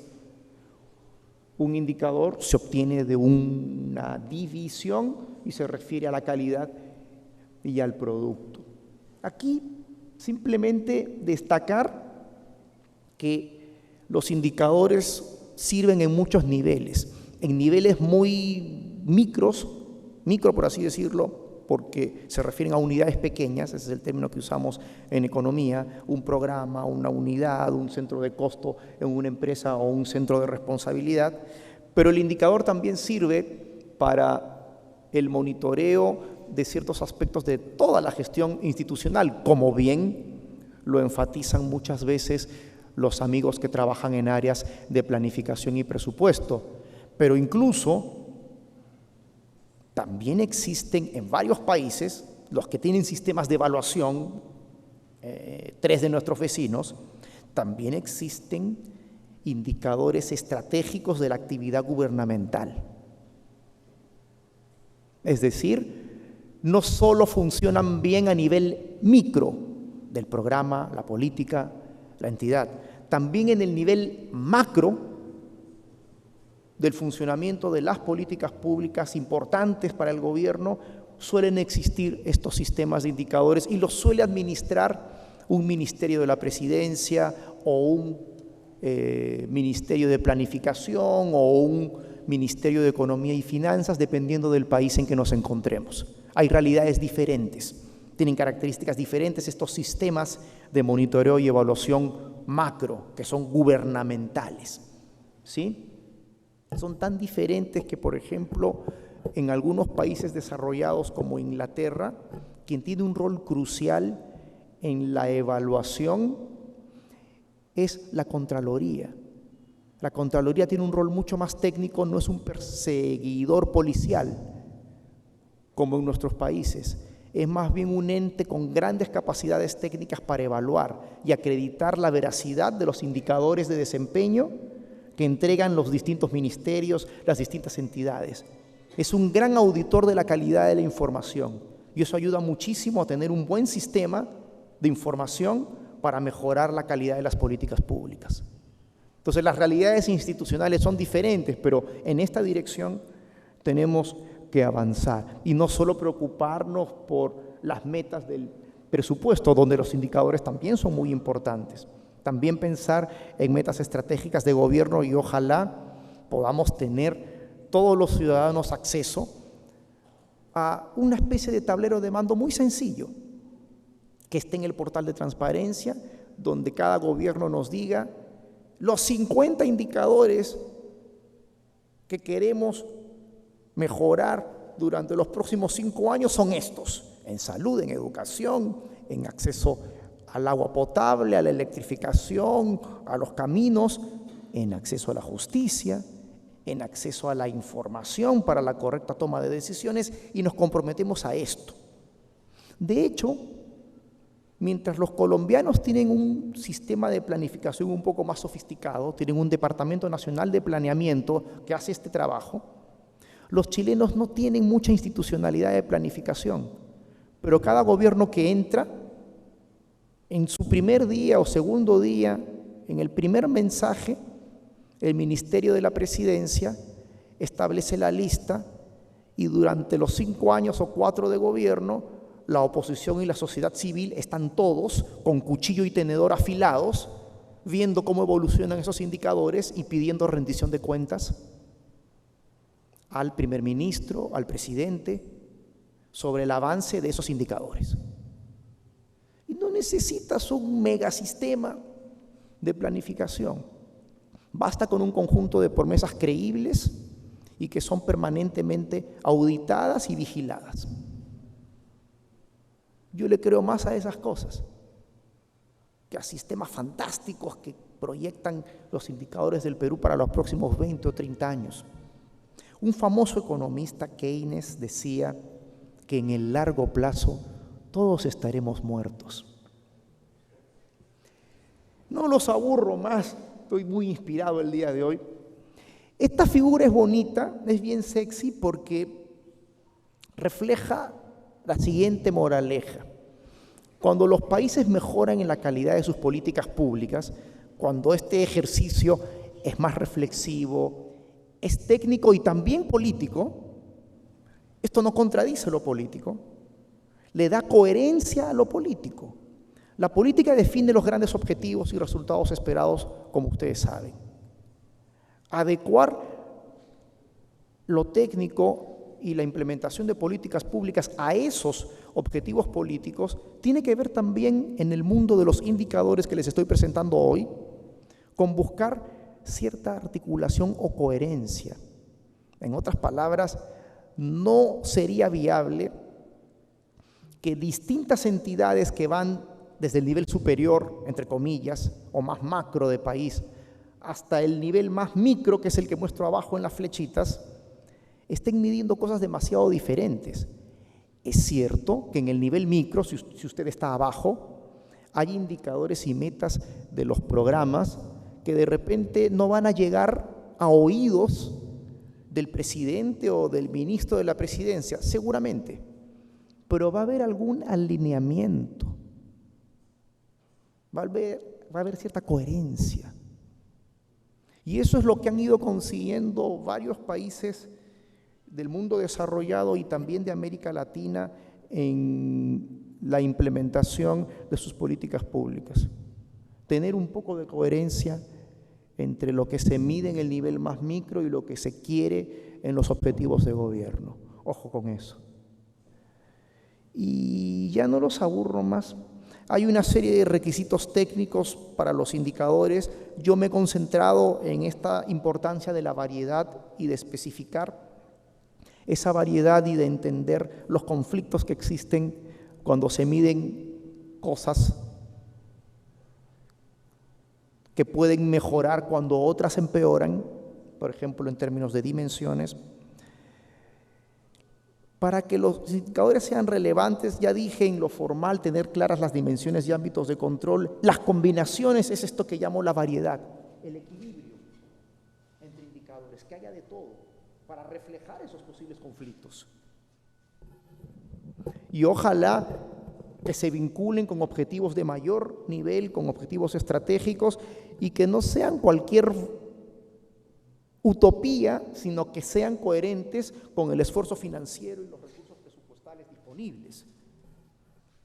un indicador, se obtiene de una división y se refiere a la calidad y al producto. Aquí simplemente destacar que los indicadores sirven en muchos niveles, en niveles muy micro por así decirlo, porque se refieren a unidades pequeñas, ese es el término que usamos en economía, un programa, una unidad, un centro de costo en una empresa o un centro de responsabilidad, pero el indicador también sirve para el monitoreo de ciertos aspectos de toda la gestión institucional, como bien lo enfatizan muchas veces los amigos que trabajan en áreas de planificación y presupuesto, pero incluso también existen en varios países, los que tienen sistemas de evaluación, 3 de nuestros vecinos, también existen indicadores estratégicos de la actividad gubernamental. Es decir, no solo funcionan bien a nivel micro del programa, la política, la entidad, también en el nivel macro del funcionamiento de las políticas públicas importantes para el gobierno, suelen existir estos sistemas de indicadores y los suele administrar un ministerio de la presidencia o un ministerio de planificación o un ministerio de economía y finanzas, dependiendo del país en que nos encontremos. Hay realidades diferentes, tienen características diferentes estos sistemas de monitoreo y evaluación macro, que son gubernamentales, ¿sí? Son tan diferentes que, por ejemplo, en algunos países desarrollados como Inglaterra, quien tiene un rol crucial en la evaluación es la Contraloría. La Contraloría tiene un rol mucho más técnico, no es un perseguidor policial como en nuestros países. Es más bien un ente con grandes capacidades técnicas para evaluar y acreditar la veracidad de los indicadores de desempeño que entregan los distintos ministerios, las distintas entidades. Es un gran auditor de la calidad de la información y eso ayuda muchísimo a tener un buen sistema de información para mejorar la calidad de las políticas públicas. Entonces, las realidades institucionales son diferentes, pero en esta dirección tenemos que avanzar y no solo preocuparnos por las metas del presupuesto, donde los indicadores también son muy importantes. También pensar en metas estratégicas de gobierno y ojalá podamos tener todos los ciudadanos acceso a una especie de tablero de mando muy sencillo, que esté en el portal de transparencia, donde cada gobierno nos diga los 50 indicadores que queremos mejorar durante los próximos 5 años son estos: en salud, en educación, en acceso al agua potable, a la electrificación, a los caminos, en acceso a la justicia, en acceso a la información para la correcta toma de decisiones, y nos comprometemos a esto. De hecho, mientras los colombianos tienen un sistema de planificación un poco más sofisticado, tienen un Departamento Nacional de Planeamiento que hace este trabajo, los chilenos no tienen mucha institucionalidad de planificación, pero cada gobierno que entra, en su primer día o segundo día, en el primer mensaje, el Ministerio de la Presidencia establece la lista y durante los 5 años o 4 de gobierno, la oposición y la sociedad civil están todos con cuchillo y tenedor afilados, viendo cómo evolucionan esos indicadores y pidiendo rendición de cuentas al primer ministro, al presidente, sobre el avance de esos indicadores. Y no necesitas un megasistema de planificación. Basta con un conjunto de promesas creíbles y que son permanentemente auditadas y vigiladas. Yo le creo más a esas cosas que a sistemas fantásticos que proyectan los indicadores del Perú para los próximos 20 o 30 años. Un famoso economista, Keynes, decía que en el largo plazo todos estaremos muertos. No los aburro más, estoy muy inspirado el día de hoy. Esta figura es bonita, es bien sexy porque refleja la siguiente moraleja. Cuando los países mejoran en la calidad de sus políticas públicas, cuando este ejercicio es más reflexivo, es técnico y también político, esto no contradice lo político, le da coherencia a lo político. La política define los grandes objetivos y resultados esperados, como ustedes saben. Adecuar lo técnico y la implementación de políticas públicas a esos objetivos políticos tiene que ver también en el mundo de los indicadores que les estoy presentando hoy, con buscar cierta articulación o coherencia. En otras palabras, no sería viable que distintas entidades que van desde el nivel superior, entre comillas, o más macro de país, hasta el nivel más micro, que es el que muestro abajo en las flechitas, estén midiendo cosas demasiado diferentes. Es cierto que en el nivel micro, si usted está abajo, hay indicadores y metas de los programas que de repente no van a llegar a oídos del presidente o del ministro de la presidencia, seguramente, pero va a haber algún alineamiento, va a haber cierta coherencia. Y eso es lo que han ido consiguiendo varios países del mundo desarrollado y también de América Latina en la implementación de sus políticas públicas. Tener un poco de coherencia entre lo que se mide en el nivel más micro y lo que se quiere en los objetivos de gobierno. Ojo con eso. Y ya no los aburro más. Hay una serie de requisitos técnicos para los indicadores. Yo me he concentrado en esta importancia de la variedad y de especificar esa variedad y de entender los conflictos que existen cuando se miden cosas que pueden mejorar cuando otras empeoran, por ejemplo, en términos de dimensiones. Para que los indicadores sean relevantes, ya dije en lo formal, tener claras las dimensiones y ámbitos de control. Las combinaciones es esto que llamo la variedad, el equilibrio entre indicadores, que haya de todo, para reflejar esos posibles conflictos. Y ojalá que se vinculen con objetivos de mayor nivel, con objetivos estratégicos, y que no sean cualquier utopía, sino que sean coherentes con el esfuerzo financiero y los recursos presupuestales disponibles.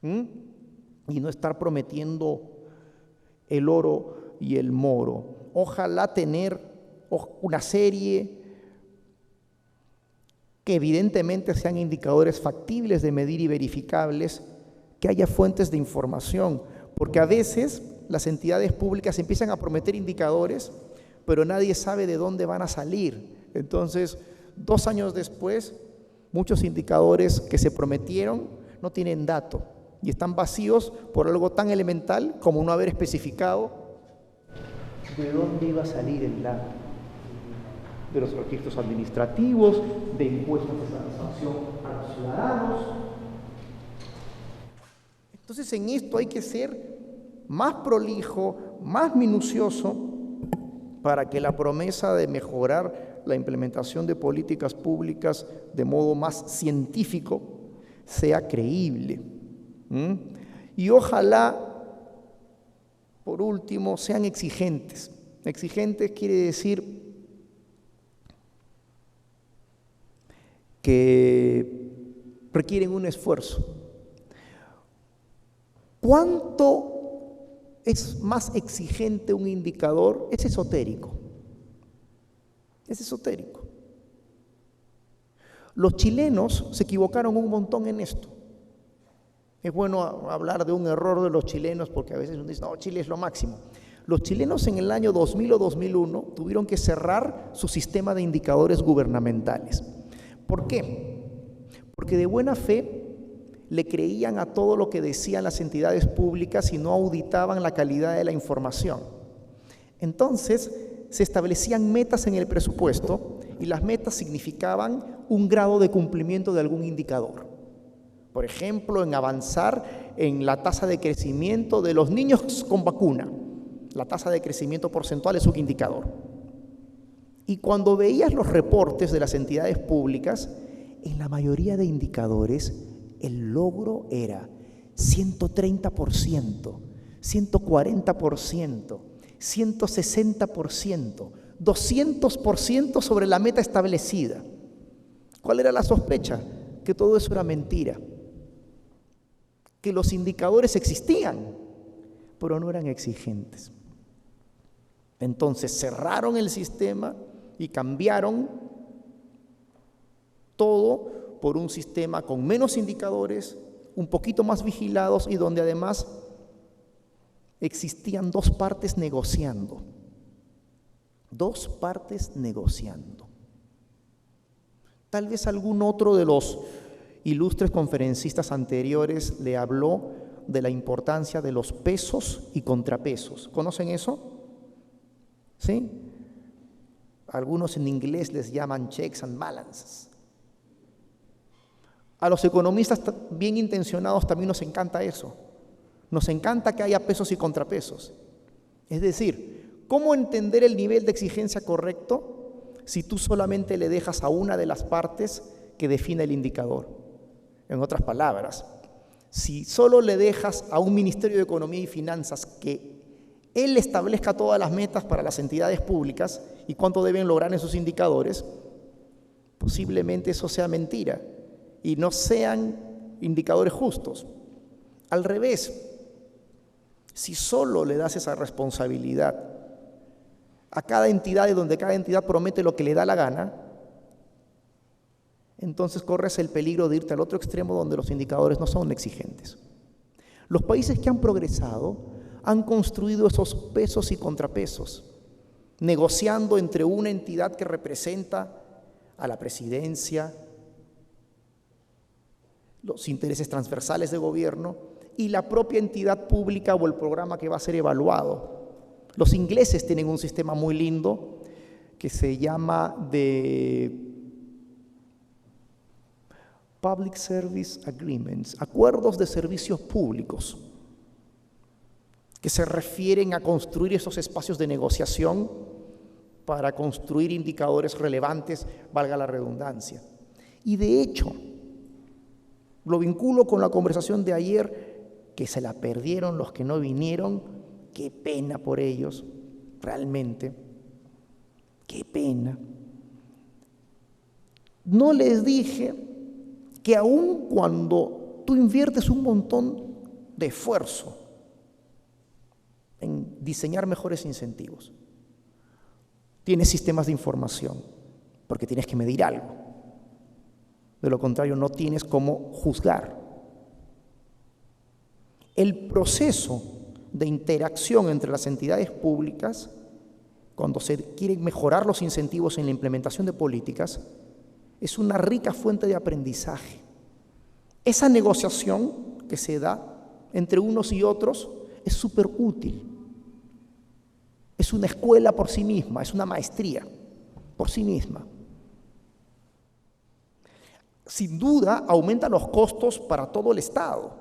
Y no estar prometiendo el oro y el moro. Ojalá tener una serie que evidentemente sean indicadores factibles de medir y verificables, que haya fuentes de información, porque a veces las entidades públicas empiezan a prometer indicadores, pero nadie sabe de dónde van a salir. Entonces, 2 años después, muchos indicadores que se prometieron no tienen dato y están vacíos por algo tan elemental como no haber especificado de dónde iba a salir el dato, de los registros administrativos, de impuestos de sanción a los ciudadanos. Entonces, en esto hay que ser más prolijo, más minucioso, para que la promesa de mejorar la implementación de políticas públicas de modo más científico sea creíble. Y ojalá, por último, sean exigentes. Exigentes quiere decir que requieren un esfuerzo. ¿Cuánto es más exigente un indicador? Es esotérico. Es esotérico. Los chilenos se equivocaron un montón en esto. Es bueno hablar de un error de los chilenos porque a veces uno dice, no, Chile es lo máximo. Los chilenos en el año 2000 o 2001 tuvieron que cerrar su sistema de indicadores gubernamentales. ¿Por qué? Porque de buena fe le creían a todo lo que decían las entidades públicas y no auditaban la calidad de la información. Entonces, se establecían metas en el presupuesto y las metas significaban un grado de cumplimiento de algún indicador. Por ejemplo, en avanzar en la tasa de crecimiento de los niños con vacuna. La tasa de crecimiento porcentual es un indicador. Y cuando veías los reportes de las entidades públicas, en la mayoría de indicadores, el logro era 130%, 140%, 160%, 200% sobre la meta establecida. ¿Cuál era la sospecha? Que todo eso era mentira. Que los indicadores existían, pero no eran exigentes. Entonces cerraron el sistema y cambiaron todo por un sistema con menos indicadores, un poquito más vigilados y donde además existían 2 partes negociando. 2 partes negociando. Tal vez algún otro de los ilustres conferencistas anteriores le habló de la importancia de los pesos y contrapesos. ¿Conocen eso? ¿Sí? Algunos en inglés les llaman checks and balances. A los economistas bien intencionados también nos encanta eso. Nos encanta que haya pesos y contrapesos. Es decir, ¿cómo entender el nivel de exigencia correcto si tú solamente le dejas a una de las partes que define el indicador? En otras palabras, si solo le dejas a un Ministerio de Economía y Finanzas que él establezca todas las metas para las entidades públicas y cuánto deben lograr en sus indicadores, Posiblemente eso sea mentira y no sean indicadores justos. Al revés, si solo le das esa responsabilidad a cada entidad y donde cada entidad promete lo que le da la gana, entonces corres el peligro de irte al otro extremo donde los indicadores no son exigentes. Los países que han progresado han construido esos pesos y contrapesos, negociando entre una entidad que representa a la presidencia, los intereses transversales de gobierno y la propia entidad pública o el programa que va a ser evaluado. Los ingleses tienen un sistema muy lindo que se llama de Public Service Agreements, acuerdos de servicios públicos, que se refieren a construir esos espacios de negociación para construir indicadores relevantes, valga la redundancia. Y de hecho, lo vinculo con la conversación de ayer, que se la perdieron los que no vinieron. Qué pena por ellos, realmente, qué pena. No les dije que aun cuando tú inviertes un montón de esfuerzo en diseñar mejores incentivos, tienes sistemas de información, porque tienes que medir algo. De lo contrario, no tienes cómo juzgar. El proceso de interacción entre las entidades públicas, cuando se quieren mejorar los incentivos en la implementación de políticas, es una rica fuente de aprendizaje. Esa negociación que se da entre unos y otros es súper útil. Es una escuela por sí misma, es una maestría por sí misma. Sin duda, aumenta los costos para todo el Estado,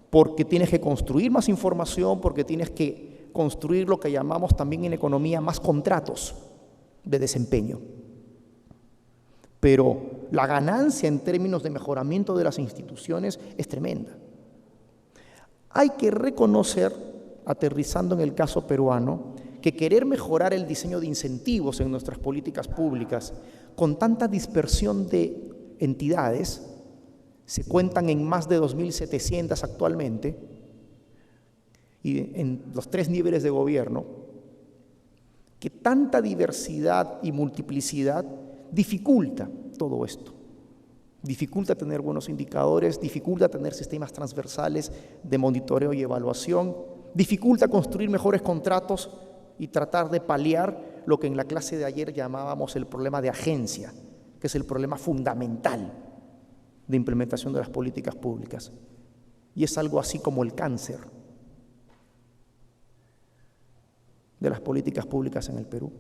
porque tienes que construir más información, porque tienes que construir lo que llamamos también en economía más contratos de desempeño. Pero la ganancia en términos de mejoramiento de las instituciones es tremenda. Hay que reconocer, aterrizando en el caso peruano, que querer mejorar el diseño de incentivos en nuestras políticas públicas con tanta dispersión de entidades, se cuentan en más de 2.700 actualmente, y en los 3 niveles de gobierno, que tanta diversidad y multiplicidad dificulta todo esto. Dificulta tener buenos indicadores, dificulta tener sistemas transversales de monitoreo y evaluación, dificulta construir mejores contratos y tratar de paliar lo que en la clase de ayer llamábamos el problema de agencia, que es el problema fundamental de implementación de las políticas públicas. Y es algo así como el cáncer de las políticas públicas en el Perú.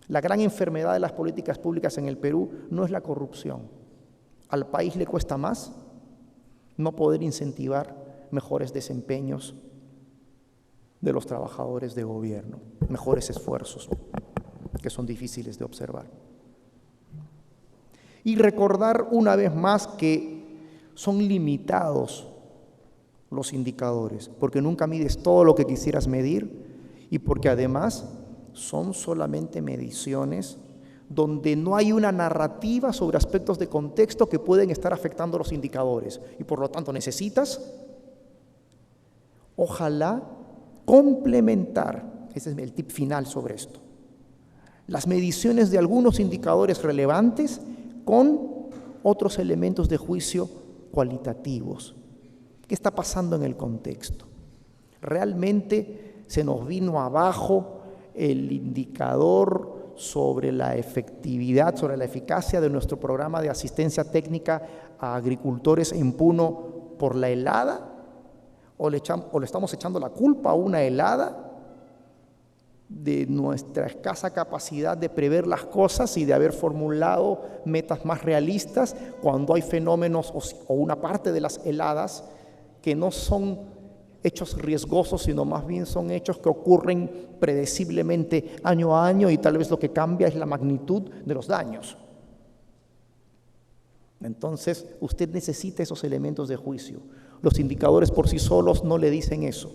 La gran enfermedad de las políticas públicas en el Perú no es la corrupción. Al país le cuesta más no poder incentivar mejores desempeños de los trabajadores de gobierno, mejores esfuerzos, que son difíciles de observar. Y recordar una vez más que son limitados los indicadores, porque nunca mides todo lo que quisieras medir y porque además son solamente mediciones donde no hay una narrativa sobre aspectos de contexto que pueden estar afectando los indicadores. Y por lo tanto necesitas, ojalá, complementar, ese es el tip final sobre esto, las mediciones de algunos indicadores relevantes con otros elementos de juicio cualitativos. ¿Qué está pasando en el contexto? ¿Realmente se nos vino abajo el indicador sobre la efectividad, sobre la eficacia de nuestro programa de asistencia técnica a agricultores en Puno por la helada? ¿O le estamos echando la culpa a una helada de nuestra escasa capacidad de prever las cosas y de haber formulado metas más realistas cuando hay fenómenos o una parte de las heladas que no son hechos riesgosos, sino más bien son hechos que ocurren predeciblemente año a año y tal vez lo que cambia es la magnitud de los daños? Entonces, usted necesita esos elementos de juicio. Los indicadores por sí solos no le dicen eso.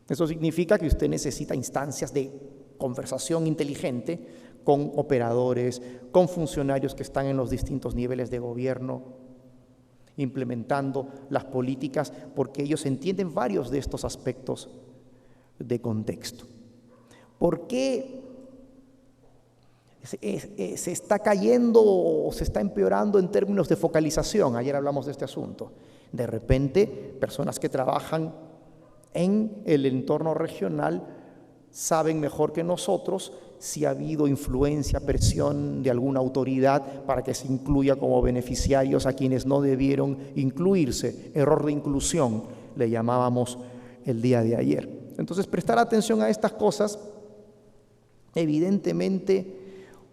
Eso significa que usted necesita instancias de conversación inteligente con operadores, con funcionarios que están en los distintos niveles de gobierno, implementando las políticas, porque ellos entienden varios de estos aspectos de contexto. ¿Por qué se está cayendo o se está empeorando en términos de focalización? Ayer hablamos de este asunto. De repente, personas que trabajan en el entorno regional saben mejor que nosotros si ha habido influencia, presión de alguna autoridad para que se incluya como beneficiarios a quienes no debieron incluirse. Error de inclusión, le llamábamos el día de ayer. Entonces, prestar atención a estas cosas, evidentemente,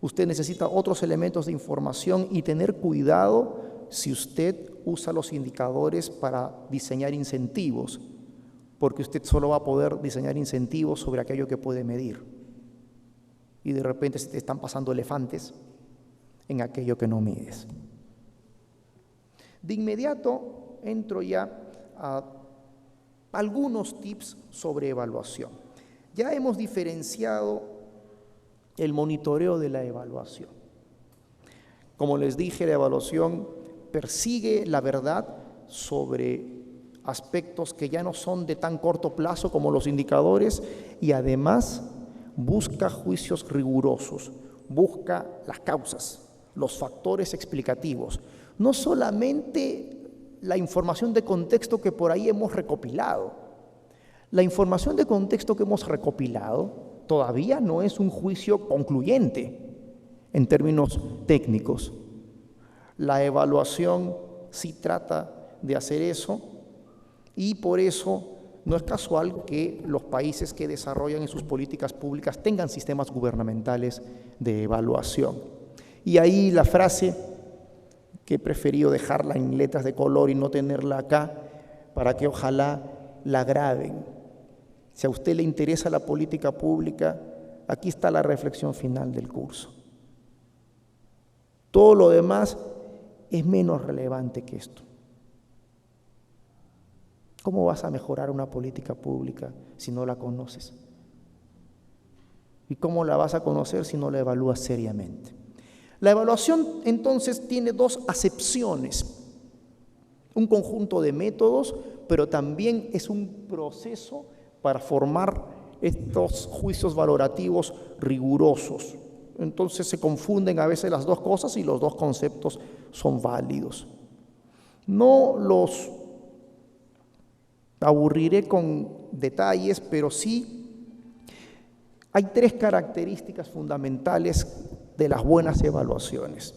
usted necesita otros elementos de información y tener cuidado si usted usa los indicadores para diseñar incentivos, porque usted solo va a poder diseñar incentivos sobre aquello que puede medir. Y de repente se te están pasando elefantes en aquello que no mides. De inmediato entro ya a algunos tips sobre evaluación. Ya hemos diferenciado el monitoreo de la evaluación. Como les dije, la evaluación persigue la verdad sobre aspectos que ya no son de tan corto plazo como los indicadores y además busca juicios rigurosos, busca las causas, los factores explicativos, no solamente la información de contexto que por ahí hemos recopilado. La información de contexto que hemos recopilado todavía no es un juicio concluyente en términos técnicos. La evaluación sí trata de hacer eso y por eso no es casual que los países que desarrollan en sus políticas públicas tengan sistemas gubernamentales de evaluación. Y ahí la frase, que he preferido dejarla en letras de color y no tenerla acá, para que ojalá la graben. Si a usted le interesa la política pública, aquí está la reflexión final del curso. Todo lo demás es menos relevante que esto. ¿Cómo vas a mejorar una política pública si no la conoces? ¿Y cómo la vas a conocer si no la evalúas seriamente? La evaluación, entonces, tiene dos acepciones. Un conjunto de métodos, pero también es un proceso para formar estos juicios valorativos rigurosos. Entonces se confunden a veces las dos cosas y los dos conceptos son válidos. No los aburriré con detalles, pero sí hay tres características fundamentales de las buenas evaluaciones: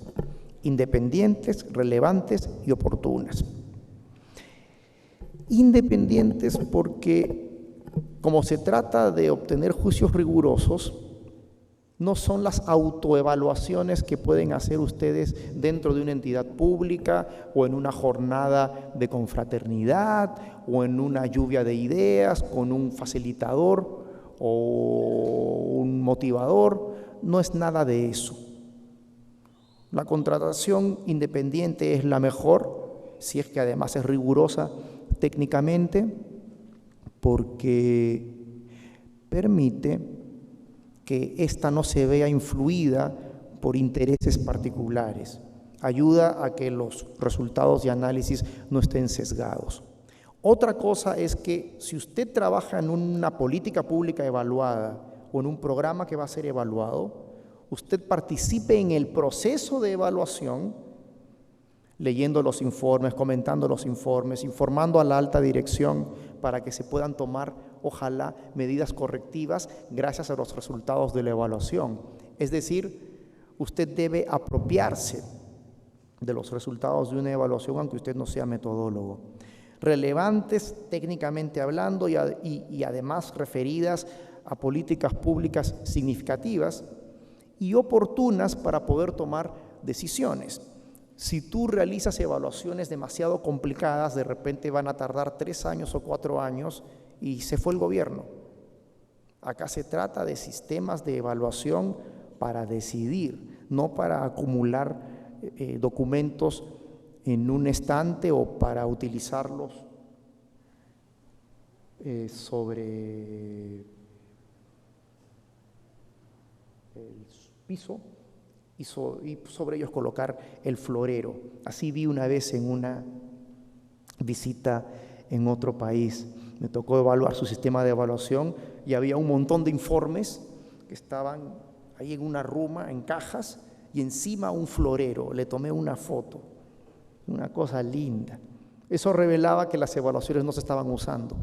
independientes, relevantes y oportunas. Independientes porque, como se trata de obtener juicios rigurosos, no son las autoevaluaciones que pueden hacer ustedes dentro de una entidad pública o en una jornada de confraternidad o en una lluvia de ideas con un facilitador o un motivador. No es nada de eso. La contratación independiente es la mejor, si es que además es rigurosa técnicamente, porque permite que ésta no se vea influida por intereses particulares. Ayuda a que los resultados de análisis no estén sesgados. Otra cosa es que si usted trabaja en una política pública evaluada o en un programa que va a ser evaluado, usted participe en el proceso de evaluación, leyendo los informes, comentando los informes, informando a la alta dirección para que se puedan tomar, ojalá, medidas correctivas gracias a los resultados de la evaluación. Es decir, usted debe apropiarse de los resultados de una evaluación, aunque usted no sea metodólogo. Relevantes técnicamente hablando y además referidas a políticas públicas significativas y oportunas para poder tomar decisiones. Si tú realizas evaluaciones demasiado complicadas, de repente van a tardar 3 años o 4 años y se fue el gobierno. Acá se trata de sistemas de evaluación para decidir, no para acumular documentos en un estante o para utilizarlos sobre el piso y sobre ellos colocar el florero. Así vi una vez en una visita en otro país. Me tocó evaluar su sistema de evaluación y había un montón de informes que estaban ahí en una ruma, en cajas, y encima un florero. Le tomé una foto, una cosa linda. Eso revelaba que las evaluaciones no se estaban usando,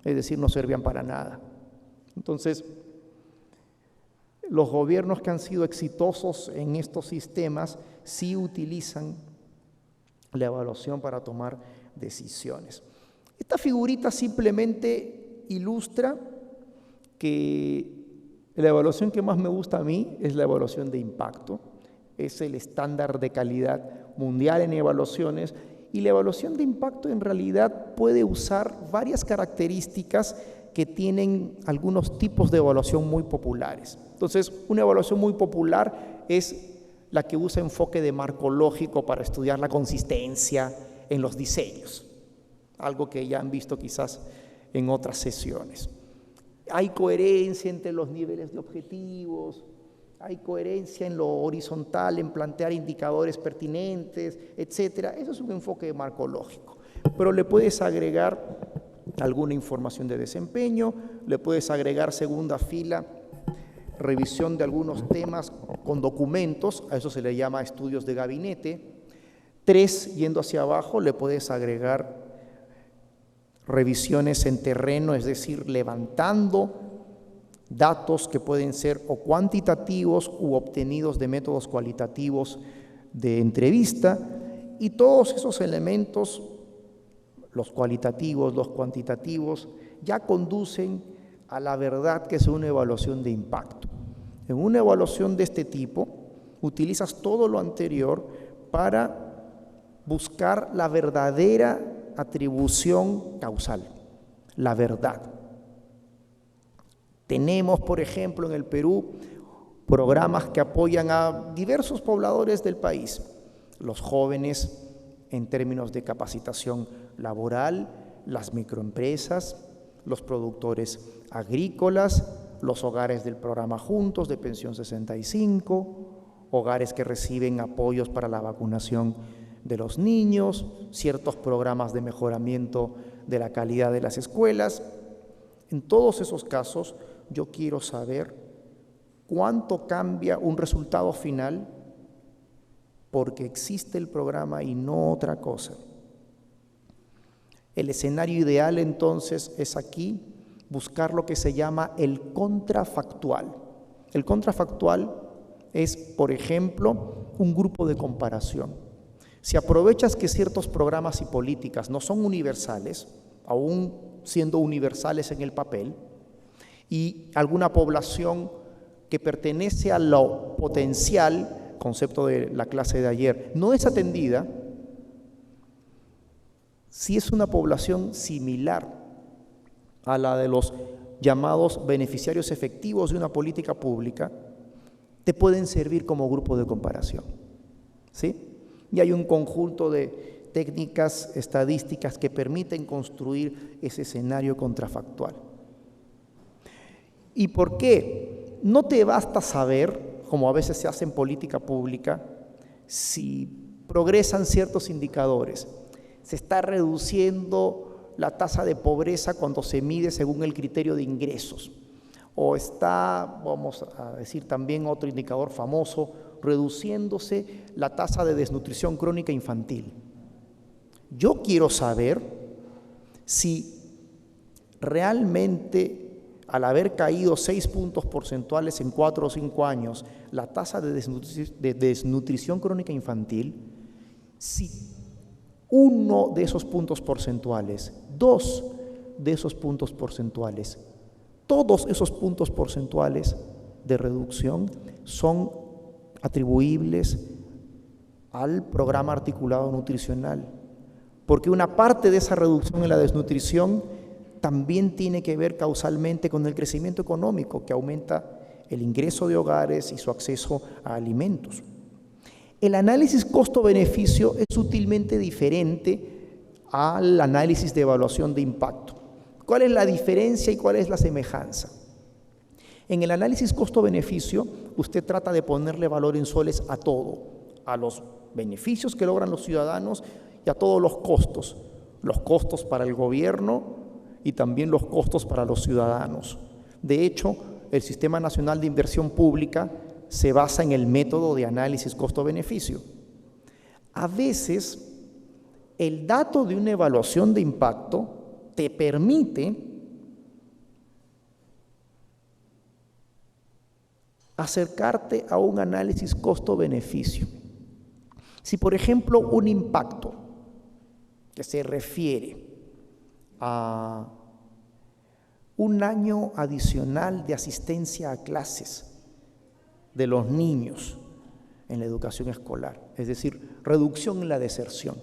es decir, no servían para nada. Entonces, los gobiernos que han sido exitosos en estos sistemas sí utilizan la evaluación para tomar decisiones. Esta figurita simplemente ilustra que la evaluación que más me gusta a mí es la evaluación de impacto. Es el estándar de calidad mundial en evaluaciones, y la evaluación de impacto en realidad puede usar varias características que tienen algunos tipos de evaluación muy populares. Entonces, una evaluación muy popular es la que usa enfoque de marco lógico para estudiar la consistencia en los diseños, algo que ya han visto quizás en otras sesiones. Hay coherencia entre los niveles de objetivos, hay coherencia en lo horizontal, en plantear indicadores pertinentes, etcétera. Eso es un enfoque de marco lógico, pero le puedes agregar alguna información de desempeño, le puedes agregar segunda fila, revisión de algunos temas con documentos, a eso se le llama estudios de gabinete. 3, yendo hacia abajo, le puedes agregar revisiones en terreno, es decir, levantando datos que pueden ser o cuantitativos u obtenidos de métodos cualitativos de entrevista, y todos esos elementos, los cualitativos, los cuantitativos, ya conducen a la verdad, que es una evaluación de impacto. En una evaluación de este tipo, utilizas todo lo anterior para buscar la verdadera atribución causal, la verdad. Tenemos, por ejemplo, en el Perú, programas que apoyan a diversos pobladores del país, los jóvenes en términos de capacitación laboral, las microempresas, los productores agrícolas, los hogares del programa Juntos de Pensión 65, hogares que reciben apoyos para la vacunación de los niños, ciertos programas de mejoramiento de la calidad de las escuelas. En todos esos casos, yo quiero saber cuánto cambia un resultado final porque existe el programa y no otra cosa. El escenario ideal entonces es aquí buscar lo que se llama el contrafactual. El contrafactual es, por ejemplo, un grupo de comparación. Si aprovechas que ciertos programas y políticas no son universales, aún siendo universales en el papel, y alguna población que pertenece a lo potencial, concepto de la clase de ayer, no es atendida, si es una población similar a la de los llamados beneficiarios efectivos de una política pública, te pueden servir como grupo de comparación, ¿sí? Y hay un conjunto de técnicas estadísticas que permiten construir ese escenario contrafactual. ¿Y por qué? No te basta saber, como a veces se hace en política pública, si progresan ciertos indicadores. Se está reduciendo la tasa de pobreza cuando se mide según el criterio de ingresos. O está, vamos a decir también otro indicador famoso, reduciéndose la tasa de desnutrición crónica infantil. Yo quiero saber si realmente, al haber caído 6 puntos porcentuales en 4 o 5 años, la tasa de desnutrición crónica infantil, si uno de esos puntos porcentuales, 2 de esos puntos porcentuales, todos esos puntos porcentuales de reducción son atribuibles al programa articulado nutricional, porque una parte de esa reducción en la desnutrición también tiene que ver causalmente con el crecimiento económico, que aumenta el ingreso de hogares y su acceso a alimentos. El análisis costo-beneficio es sutilmente diferente al análisis de evaluación de impacto. ¿Cuál es la diferencia y cuál es la semejanza? En el análisis costo-beneficio usted trata de ponerle valor en soles a todo, a los beneficios que logran los ciudadanos y a todos los costos para el gobierno y también los costos para los ciudadanos. De hecho, el Sistema Nacional de Inversión Pública se basa en el método de análisis costo-beneficio. A veces, el dato de una evaluación de impacto te permite acercarte a un análisis costo-beneficio. Si, por ejemplo, un impacto que se refiere a un año adicional de asistencia a clases de los niños en la educación escolar, es decir, reducción en la deserción.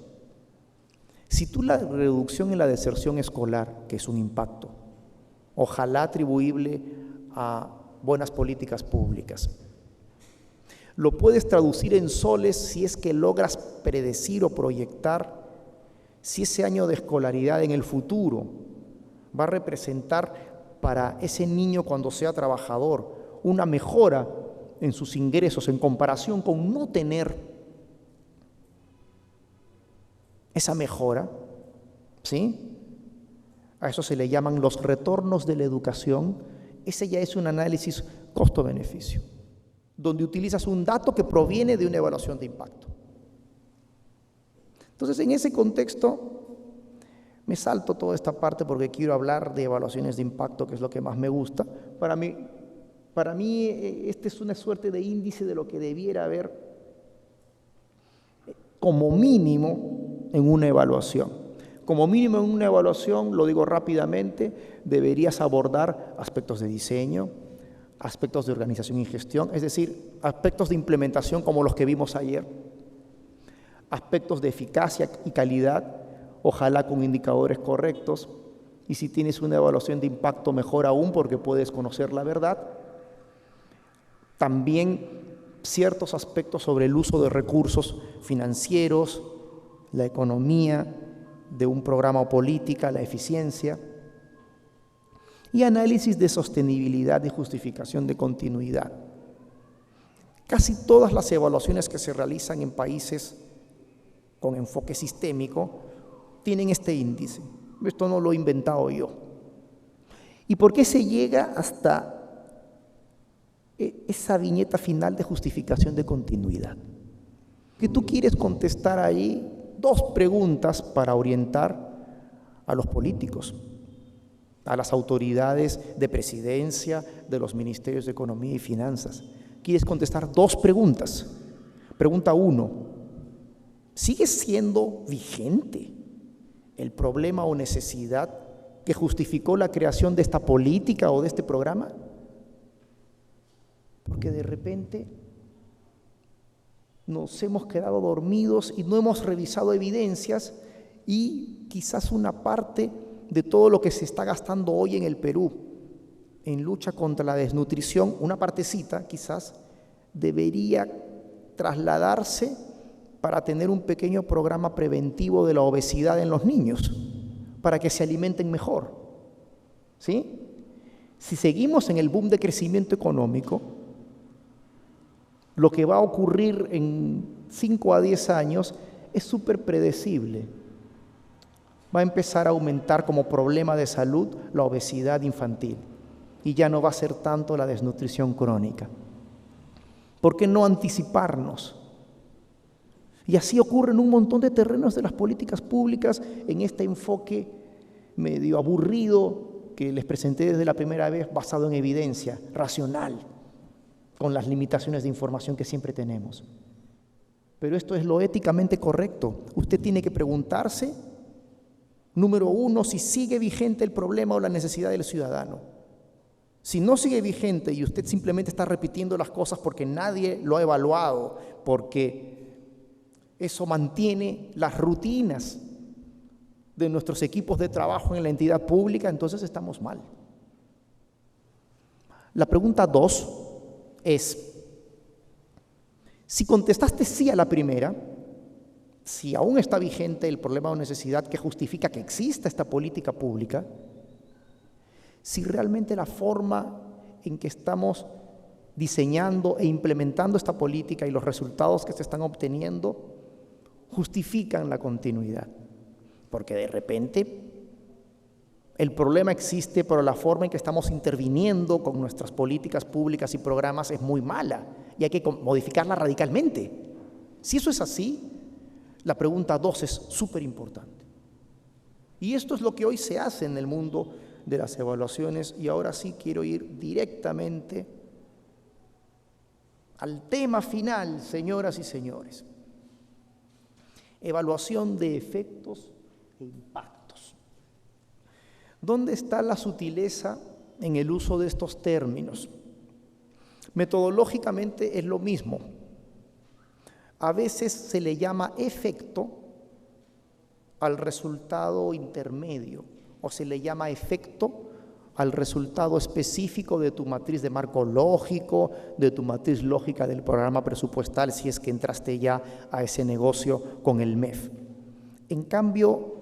Si tú la reducción en la deserción escolar, que es un impacto, ojalá atribuible a buenas políticas públicas, lo puedes traducir en soles si es que logras predecir o proyectar si ese año de escolaridad en el futuro va a representar para ese niño cuando sea trabajador una mejora en sus ingresos en comparación con no tener esa mejora, ¿sí? A eso se le llaman los retornos de la educación. Ese ya es un análisis costo-beneficio, donde utilizas un dato que proviene de una evaluación de impacto. Entonces, en ese contexto, me salto toda esta parte porque quiero hablar de evaluaciones de impacto, que es lo que más me gusta. Para mí, este es una suerte de índice de lo que debiera haber como mínimo en una evaluación. Como mínimo en una evaluación, lo digo rápidamente, deberías abordar aspectos de diseño, aspectos de organización y gestión, es decir, aspectos de implementación como los que vimos ayer, aspectos de eficacia y calidad, ojalá con indicadores correctos, y si tienes una evaluación de impacto, mejor aún porque puedes conocer la verdad. También ciertos aspectos sobre el uso de recursos financieros, la economía de un programa o política, la eficiencia, y análisis de sostenibilidad y justificación de continuidad. Casi todas las evaluaciones que se realizan en países con enfoque sistémico tienen este índice. Esto no lo he inventado yo. ¿Y por qué se llega hasta esa viñeta final de justificación de continuidad? Que tú quieres contestar ahí 2 preguntas para orientar a los políticos, a las autoridades de presidencia, de los ministerios de Economía y Finanzas. Quieres contestar 2 preguntas. Pregunta 1, ¿sigue siendo vigente el problema o necesidad que justificó la creación de esta política o de este programa? Porque de repente nos hemos quedado dormidos y no hemos revisado evidencias y quizás una parte de todo lo que se está gastando hoy en el Perú en lucha contra la desnutrición, una partecita quizás, debería trasladarse para tener un pequeño programa preventivo de la obesidad en los niños, para que se alimenten mejor, ¿sí? Si seguimos en el boom de crecimiento económico, lo que va a ocurrir en 5 a 10 años es súper predecible. Va a empezar a aumentar como problema de salud la obesidad infantil y ya no va a ser tanto la desnutrición crónica. ¿Por qué no anticiparnos? Y así ocurre en un montón de terrenos de las políticas públicas en este enfoque medio aburrido que les presenté desde la primera vez, basado en evidencia, racional, con las limitaciones de información que siempre tenemos. Pero esto es lo éticamente correcto. Usted tiene que preguntarse, número 1, si sigue vigente el problema o la necesidad del ciudadano. Si no sigue vigente y usted simplemente está repitiendo las cosas porque nadie lo ha evaluado, porque eso mantiene las rutinas de nuestros equipos de trabajo en la entidad pública, entonces estamos mal. La pregunta 2 es, si contestaste sí a la primera, si aún está vigente el problema o necesidad que justifica que exista esta política pública, si realmente la forma en que estamos diseñando e implementando esta política y los resultados que se están obteniendo justifican la continuidad. Porque de repente el problema existe, pero la forma en que estamos interviniendo con nuestras políticas públicas y programas es muy mala y hay que modificarla radicalmente. Si eso es así, la pregunta 2 es súper importante. Y esto es lo que hoy se hace en el mundo de las evaluaciones, y ahora sí quiero ir directamente al tema final, señoras y señores. Evaluación de efectos e impactos. ¿Dónde está la sutileza en el uso de estos términos? Metodológicamente es lo mismo. A veces se le llama efecto al resultado intermedio, o se le llama efecto al resultado específico de tu matriz de marco lógico, de tu matriz lógica del programa presupuestal, si es que entraste ya a ese negocio con el MEF. En cambio,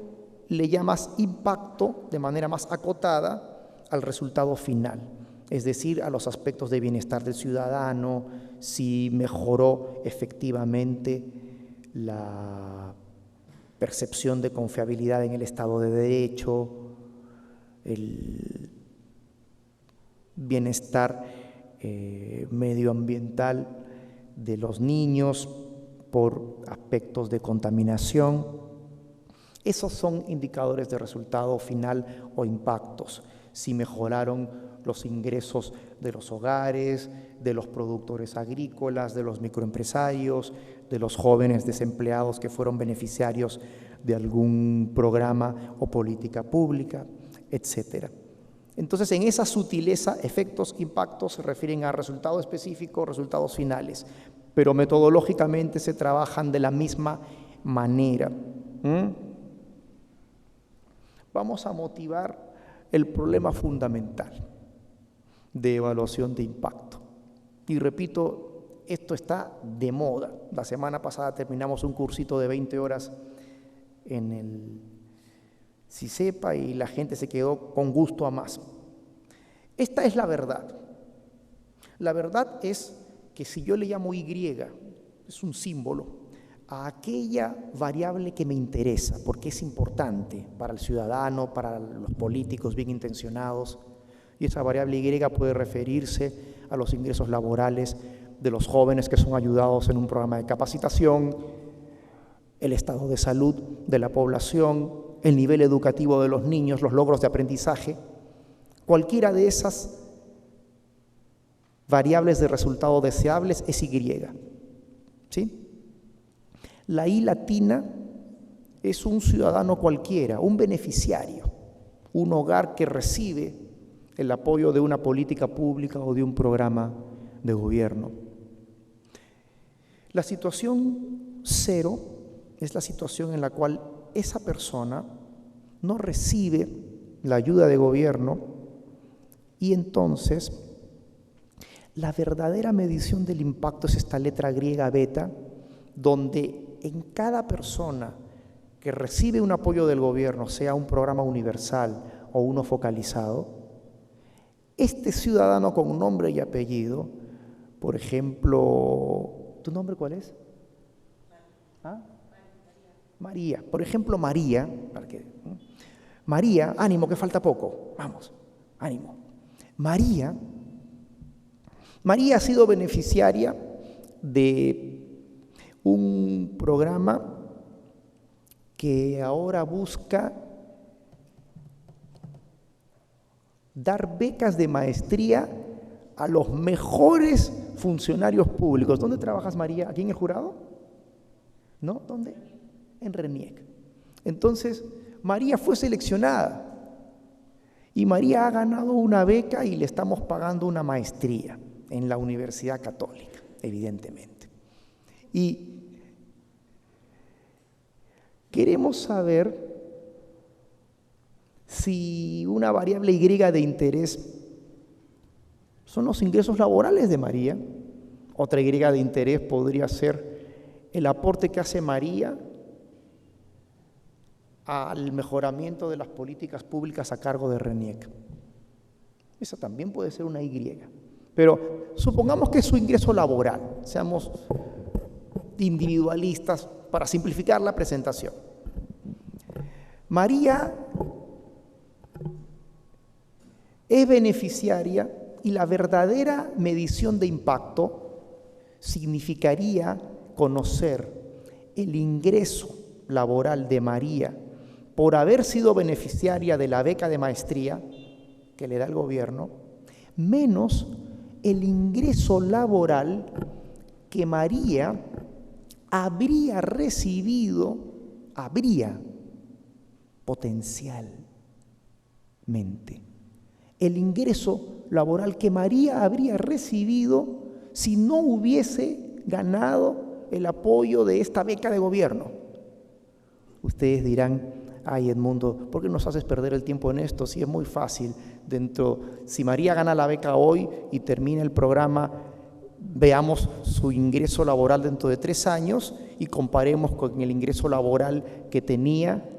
le llamas impacto de manera más acotada al resultado final, es decir, a los aspectos de bienestar del ciudadano, si mejoró efectivamente la percepción de confiabilidad en el Estado de Derecho, el bienestar medioambiental de los niños por aspectos de contaminación. Esos son indicadores de resultado final o impactos. Si mejoraron los ingresos de los hogares, de los productores agrícolas, de los microempresarios, de los jóvenes desempleados que fueron beneficiarios de algún programa o política pública, etcétera. Entonces, en esa sutileza, efectos, impactos se refieren a resultados específicos, resultados finales, pero metodológicamente se trabajan de la misma manera. Vamos a motivar el problema fundamental de evaluación de impacto. Y repito, esto está de moda. La semana pasada terminamos un cursito de 20 horas en el CICEPA y la gente se quedó con gusto a más. Esta es la verdad. La verdad es que si yo le llamo Y, es un símbolo, a aquella variable que me interesa, porque es importante para el ciudadano, para los políticos bien intencionados, y esa variable Y puede referirse a los ingresos laborales de los jóvenes que son ayudados en un programa de capacitación, el estado de salud de la población, el nivel educativo de los niños, los logros de aprendizaje. Cualquiera de esas variables de resultado deseables es Y. ¿Sí? La I latina es un ciudadano cualquiera, un beneficiario, un hogar que recibe el apoyo de una política pública o de un programa de gobierno. La situación 0 es la situación en la cual esa persona no recibe la ayuda de gobierno y entonces la verdadera medición del impacto es esta letra griega beta, donde en cada persona que recibe un apoyo del gobierno, sea un programa universal o uno focalizado, este ciudadano con nombre y apellido, por ejemplo, ¿tu nombre cuál es? ¿Ah? María. Por ejemplo, María, María, ánimo que falta poco, vamos, ánimo. María ha sido beneficiaria de un programa que ahora busca dar becas de maestría a los mejores funcionarios públicos. ¿Dónde trabajas, María? ¿Aquí en el jurado? ¿No? ¿Dónde? En RENIEC. Entonces, María fue seleccionada y María ha ganado una beca y le estamos pagando una maestría en la Universidad Católica, evidentemente. Y queremos saber si una variable Y de interés son los ingresos laborales de María. Otra Y de interés podría ser el aporte que hace María al mejoramiento de las políticas públicas a cargo de RENIEC. Esa también puede ser una Y. Pero supongamos que es su ingreso laboral, seamos individualistas para simplificar la presentación. María es beneficiaria y la verdadera medición de impacto significaría conocer el ingreso laboral de María por haber sido beneficiaria de la beca de maestría que le da el gobierno, menos el ingreso laboral que María habría recibido, potencialmente. El ingreso laboral que María habría recibido si no hubiese ganado el apoyo de esta beca de gobierno. Ustedes dirán, ay Edmundo, ¿por qué nos haces perder el tiempo en esto? Si es muy fácil. Si María gana la beca hoy y termina el programa, veamos su ingreso laboral dentro de 3 años y comparemos con el ingreso laboral que tenía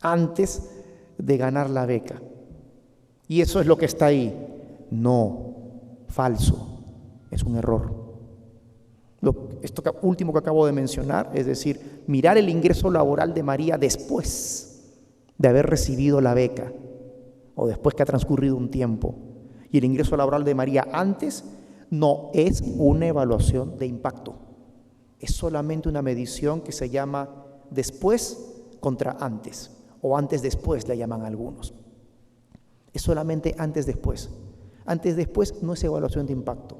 antes de ganar la beca. Y eso es lo que está ahí. No, falso, es un error. Esto último que acabo de mencionar, es decir, mirar el ingreso laboral de María después de haber recibido la beca o después que ha transcurrido un tiempo, y el ingreso laboral de María antes, no es una evaluación de impacto. Es solamente una medición que se llama después contra antes, o antes después le llaman algunos. Es solamente antes después. Antes después no es evaluación de impacto.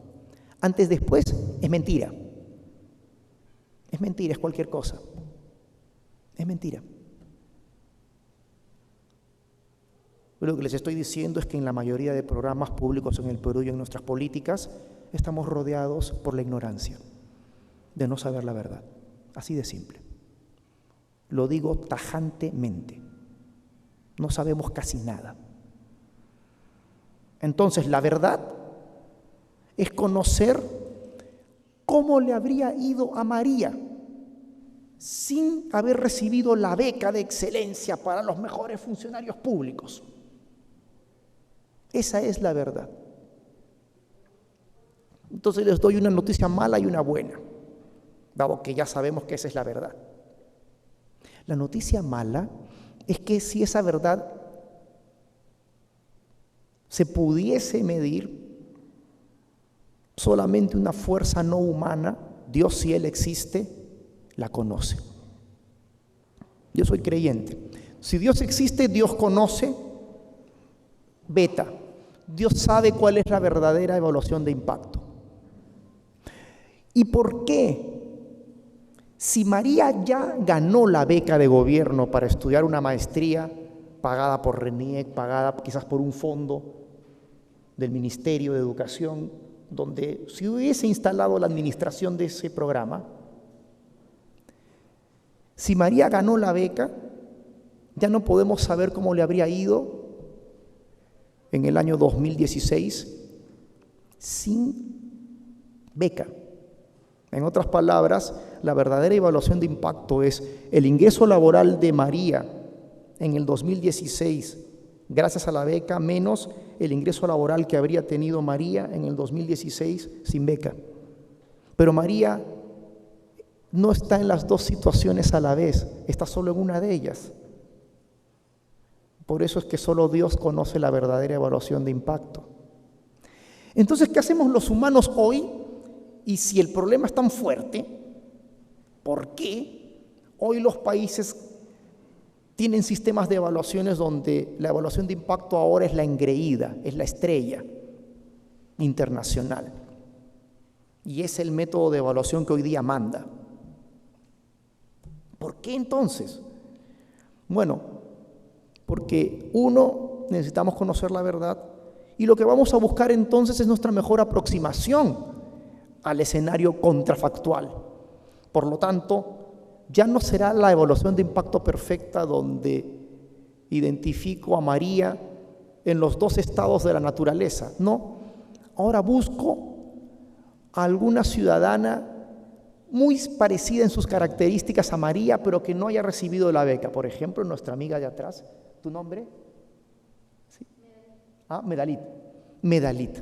Antes después es mentira. Es mentira, es cualquier cosa. Es mentira. Lo que les estoy diciendo es que en la mayoría de programas públicos en el Perú y en nuestras políticas estamos rodeados por la ignorancia, de no saber la verdad. Así de simple. Lo digo tajantemente. No sabemos casi nada. Entonces, la verdad es conocer cómo le habría ido a María sin haber recibido la beca de excelencia para los mejores funcionarios públicos. Esa es la verdad. Entonces les doy una noticia mala y una buena, dado que ya sabemos que esa es la verdad. La noticia mala es que si esa verdad se pudiese medir, solamente una fuerza no humana, Dios, si Él existe, la conoce. Yo soy creyente. Si Dios existe, Dios conoce, beta. Dios sabe cuál es la verdadera evaluación de impacto. ¿Y por qué? Si María ya ganó la beca de gobierno para estudiar una maestría pagada por RENIEC, pagada quizás por un fondo del Ministerio de Educación, donde si hubiese instalado la administración de ese programa, si María ganó la beca, ya no podemos saber cómo le habría ido en el año 2016 sin beca. En otras palabras, la verdadera evaluación de impacto es el ingreso laboral de María en el 2016 gracias a la beca menos el ingreso laboral que habría tenido María en el 2016 sin beca. Pero María no está en las dos situaciones a la vez, está solo en una de ellas. Por eso es que solo Dios conoce la verdadera evaluación de impacto. Entonces, ¿qué hacemos los humanos hoy? Y si el problema es tan fuerte, ¿por qué hoy los países tienen sistemas de evaluaciones donde la evaluación de impacto ahora es la engreída, es la estrella internacional? Y es el método de evaluación que hoy día manda. ¿Por qué entonces? Bueno, porque uno, necesitamos conocer la verdad y lo que vamos a buscar entonces es nuestra mejor aproximación al escenario contrafactual. Por lo tanto, ya no será la evaluación de impacto perfecta donde identifico a María en los dos estados de la naturaleza. No, ahora busco a alguna ciudadana muy parecida en sus características a María, pero que no haya recibido la beca. Por ejemplo, nuestra amiga de atrás, ¿tu nombre? ¿Sí? Medalit. Medalit.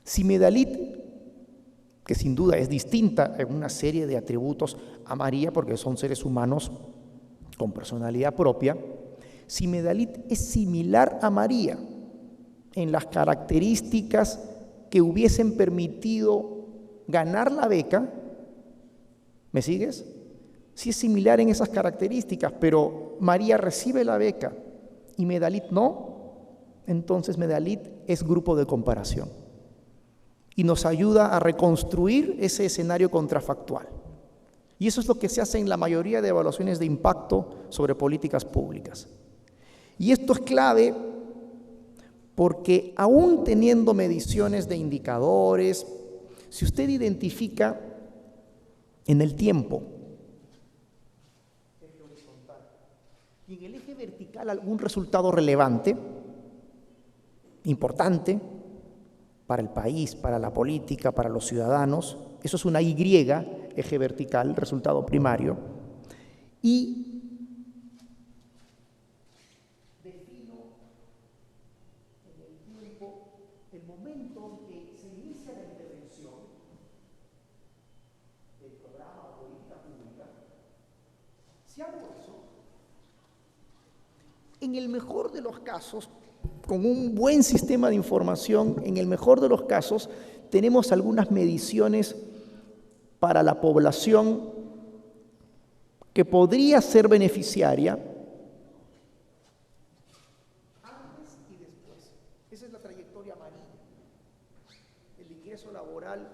Si Medalit, que sin duda es distinta en una serie de atributos a María, porque son seres humanos con personalidad propia, si Medalit es similar a María en las características que hubiesen permitido ganar la beca, ¿me sigues? Si es similar en esas características, pero María recibe la beca y Medalit no, entonces Medalit es grupo de comparación y nos ayuda a reconstruir ese escenario contrafactual. Y eso es lo que se hace en la mayoría de evaluaciones de impacto sobre políticas públicas. Y esto es clave porque aún teniendo mediciones de indicadores, si usted identifica en el tiempo, y en el eje vertical algún resultado relevante, importante, para el país, para la política, para los ciudadanos, eso es una Y, eje vertical, resultado primario, y defino en el tiempo el momento en que se inicia la intervención del programa o política pública. Si hago eso, en el mejor de los casos, con un buen sistema de información, en el mejor de los casos, tenemos algunas mediciones para la población que podría ser beneficiaria antes y después. Esa es la trayectoria amarilla. El ingreso laboral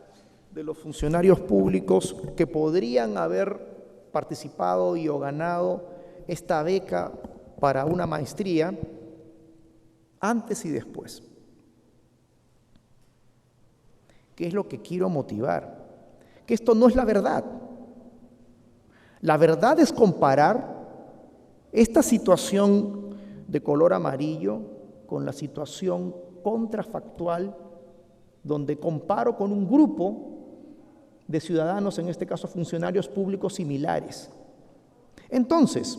de los funcionarios públicos que podrían haber participado y o ganado esta beca para una maestría antes y después. ¿Qué es lo que quiero motivar? Que esto no es la verdad. La verdad es comparar esta situación de color amarillo con la situación contrafactual donde comparo con un grupo de ciudadanos, en este caso funcionarios públicos similares. Entonces,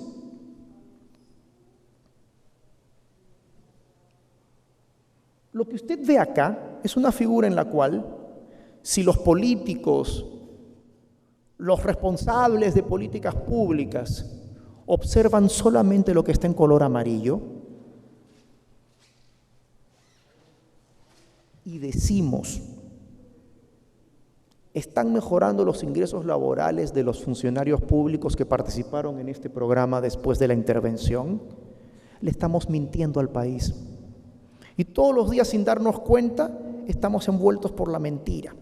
lo que usted ve acá es una figura en la cual, si los políticos, los responsables de políticas públicas, observan solamente lo que está en color amarillo y decimos, ¿están mejorando los ingresos laborales de los funcionarios públicos que participaron en este programa después de la intervención? Le estamos mintiendo al país. Y todos los días, sin darnos cuenta, estamos envueltos por la mentira.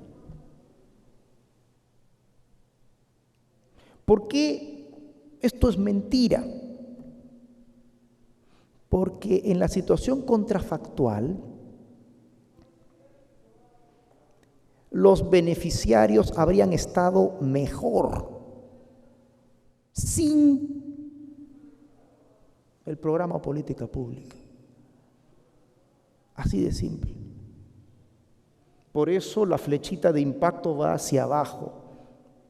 ¿Por qué esto es mentira? Porque en la situación contrafactual, los beneficiarios habrían estado mejor sin el programa o política pública. Así de simple. Por eso la flechita de impacto va hacia abajo.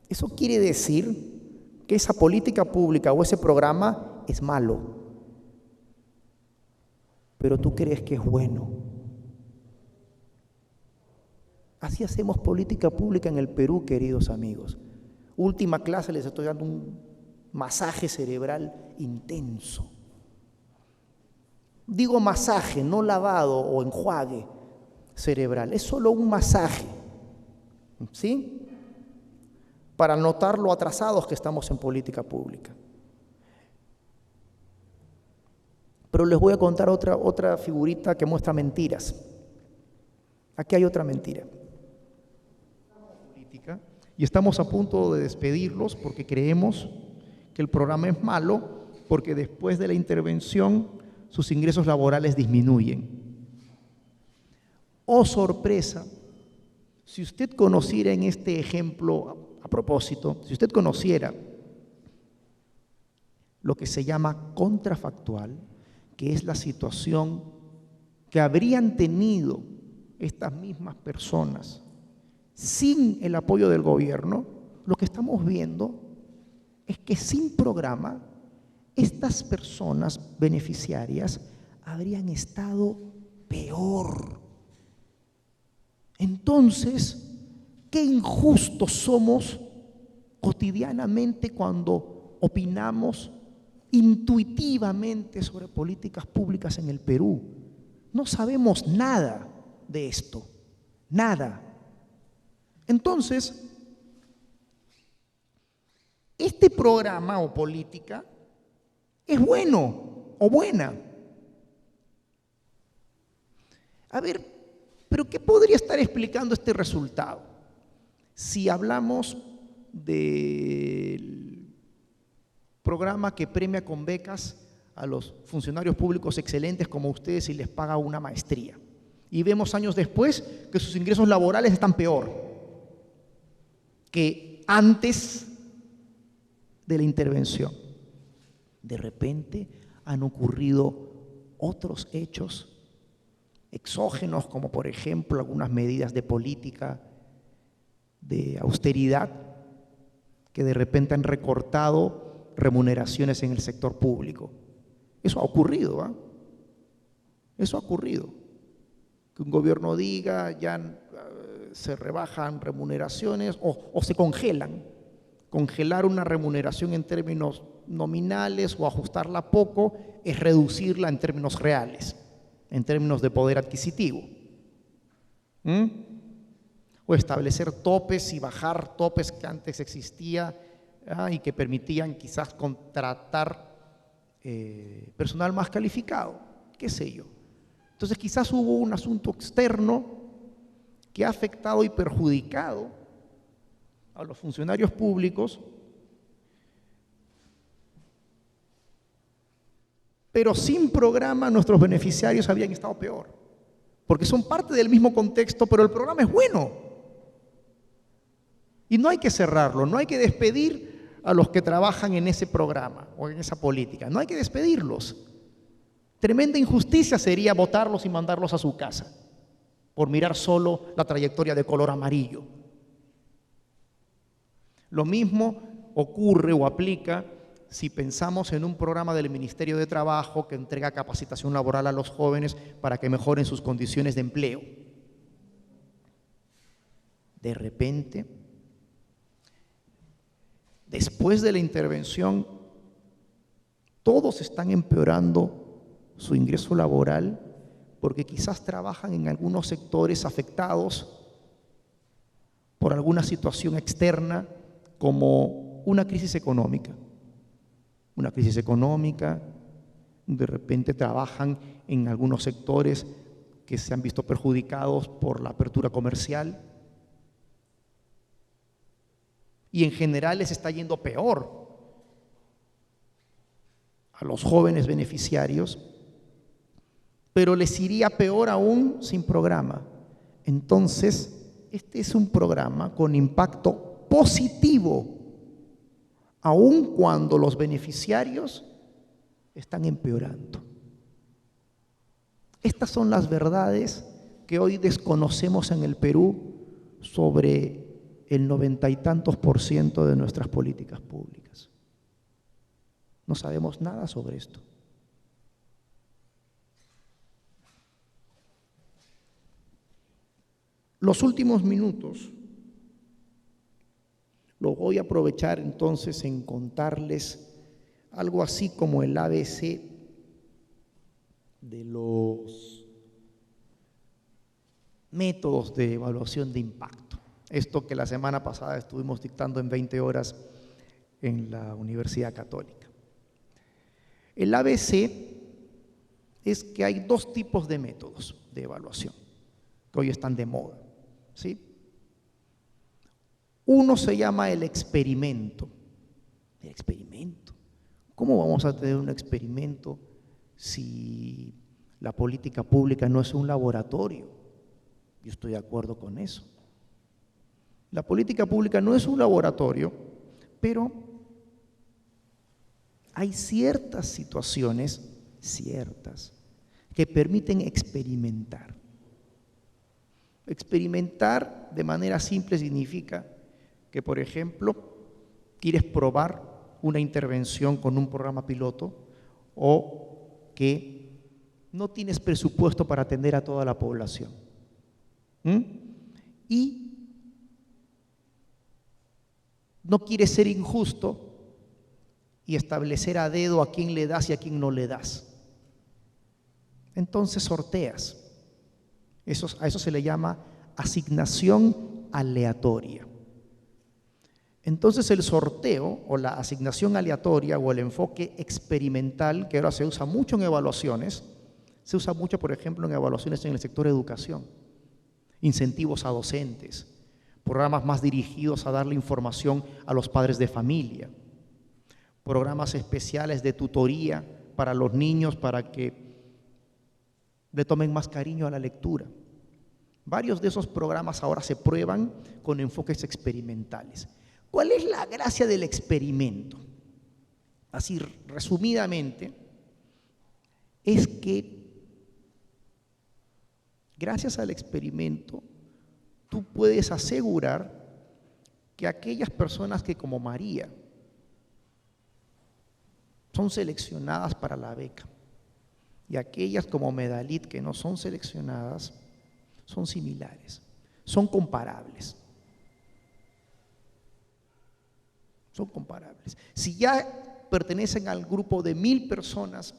Eso quiere decir que esa política pública o ese programa es malo. Pero tú crees que es bueno. Así hacemos política pública en el Perú, queridos amigos. Última clase les estoy dando un masaje cerebral intenso. Digo masaje, no lavado o enjuague cerebral. Es solo un masaje, ¿sí? Para notar lo atrasados que estamos en política pública. Pero les voy a contar otra figurita que muestra mentiras. Aquí hay otra mentira. Y estamos a punto de despedirlos porque creemos que el programa es malo, porque después de la intervención sus ingresos laborales disminuyen. Oh, sorpresa, si usted conociera en este ejemplo, a propósito, si usted conociera lo que se llama contrafactual, que es la situación que habrían tenido estas mismas personas sin el apoyo del gobierno, lo que estamos viendo es que sin programa, estas personas beneficiarias habrían estado peor. Entonces, qué injustos somos cotidianamente cuando opinamos intuitivamente sobre políticas públicas en el Perú. No sabemos nada de esto, nada. Entonces, este programa o política es bueno o buena. A ver, ¿pero qué podría estar explicando este resultado? Si hablamos del programa que premia con becas a los funcionarios públicos excelentes como ustedes y les paga una maestría. Y vemos años después que sus ingresos laborales están peor que antes de la intervención. De repente han ocurrido otros hechos exógenos, como por ejemplo algunas medidas de política de austeridad que de repente han recortado remuneraciones en el sector público. Eso ha ocurrido, ¿eh? Eso ha ocurrido. Que un gobierno diga ya se rebajan remuneraciones o se congelan. Congelar una remuneración en términos nominales o ajustarla poco es reducirla en términos reales, en términos de poder adquisitivo. O establecer topes y bajar topes que antes existía y que permitían quizás contratar personal más calificado, qué sé yo. Entonces quizás hubo un asunto externo que ha afectado y perjudicado a los funcionarios públicos, pero sin programa nuestros beneficiarios habían estado peor, porque son parte del mismo contexto, pero el programa es bueno. Y no hay que cerrarlo, no hay que despedir a los que trabajan en ese programa o en esa política, no hay que despedirlos. Tremenda injusticia sería votarlos y mandarlos a su casa por mirar solo la trayectoria de color amarillo. Lo mismo ocurre o aplica si pensamos en un programa del Ministerio de Trabajo que entrega capacitación laboral a los jóvenes para que mejoren sus condiciones de empleo. De repente, después de la intervención, todos están empeorando su ingreso laboral porque quizás trabajan en algunos sectores afectados por alguna situación externa como una crisis económica. Una crisis económica, de repente trabajan en algunos sectores que se han visto perjudicados por la apertura comercial y en general les está yendo peor a los jóvenes beneficiarios, pero les iría peor aún sin programa. Entonces, este es un programa con impacto positivo, aun cuando los beneficiarios están empeorando. Estas son las verdades que hoy desconocemos en el Perú sobre el 90 y tantos % de nuestras políticas públicas. No sabemos nada sobre esto. Los últimos minutos lo voy a aprovechar entonces en contarles algo así como el ABC de los métodos de evaluación de impacto. Esto que la semana pasada estuvimos dictando en 20 horas en la Universidad Católica. El ABC es que hay dos tipos de métodos de evaluación que hoy están de moda, ¿sí? Uno se llama el experimento. El experimento. ¿Cómo vamos a tener un experimento si la política pública no es un laboratorio? Yo estoy de acuerdo con eso. La política pública no es un laboratorio, pero hay ciertas situaciones, que permiten experimentar. Experimentar de manera simple significa que, por ejemplo, quieres probar una intervención con un programa piloto o que no tienes presupuesto para atender a toda la población. Y no quieres ser injusto y establecer a dedo a quién le das y a quién no le das. Entonces sorteas. A eso se le llama asignación aleatoria. Entonces el sorteo o la asignación aleatoria o el enfoque experimental, que ahora se usa mucho en evaluaciones, se usa mucho, por ejemplo, en evaluaciones en el sector de educación, incentivos a docentes, programas más dirigidos a darle información a los padres de familia, programas especiales de tutoría para los niños para que le tomen más cariño a la lectura. Varios de esos programas ahora se prueban con enfoques experimentales. ¿Cuál es la gracia del experimento? Así resumidamente, es que gracias al experimento tú puedes asegurar que aquellas personas que como María son seleccionadas para la beca y aquellas como Medalit que no son seleccionadas son similares, son comparables. Son comparables. Si ya pertenecen al grupo de 1000 personas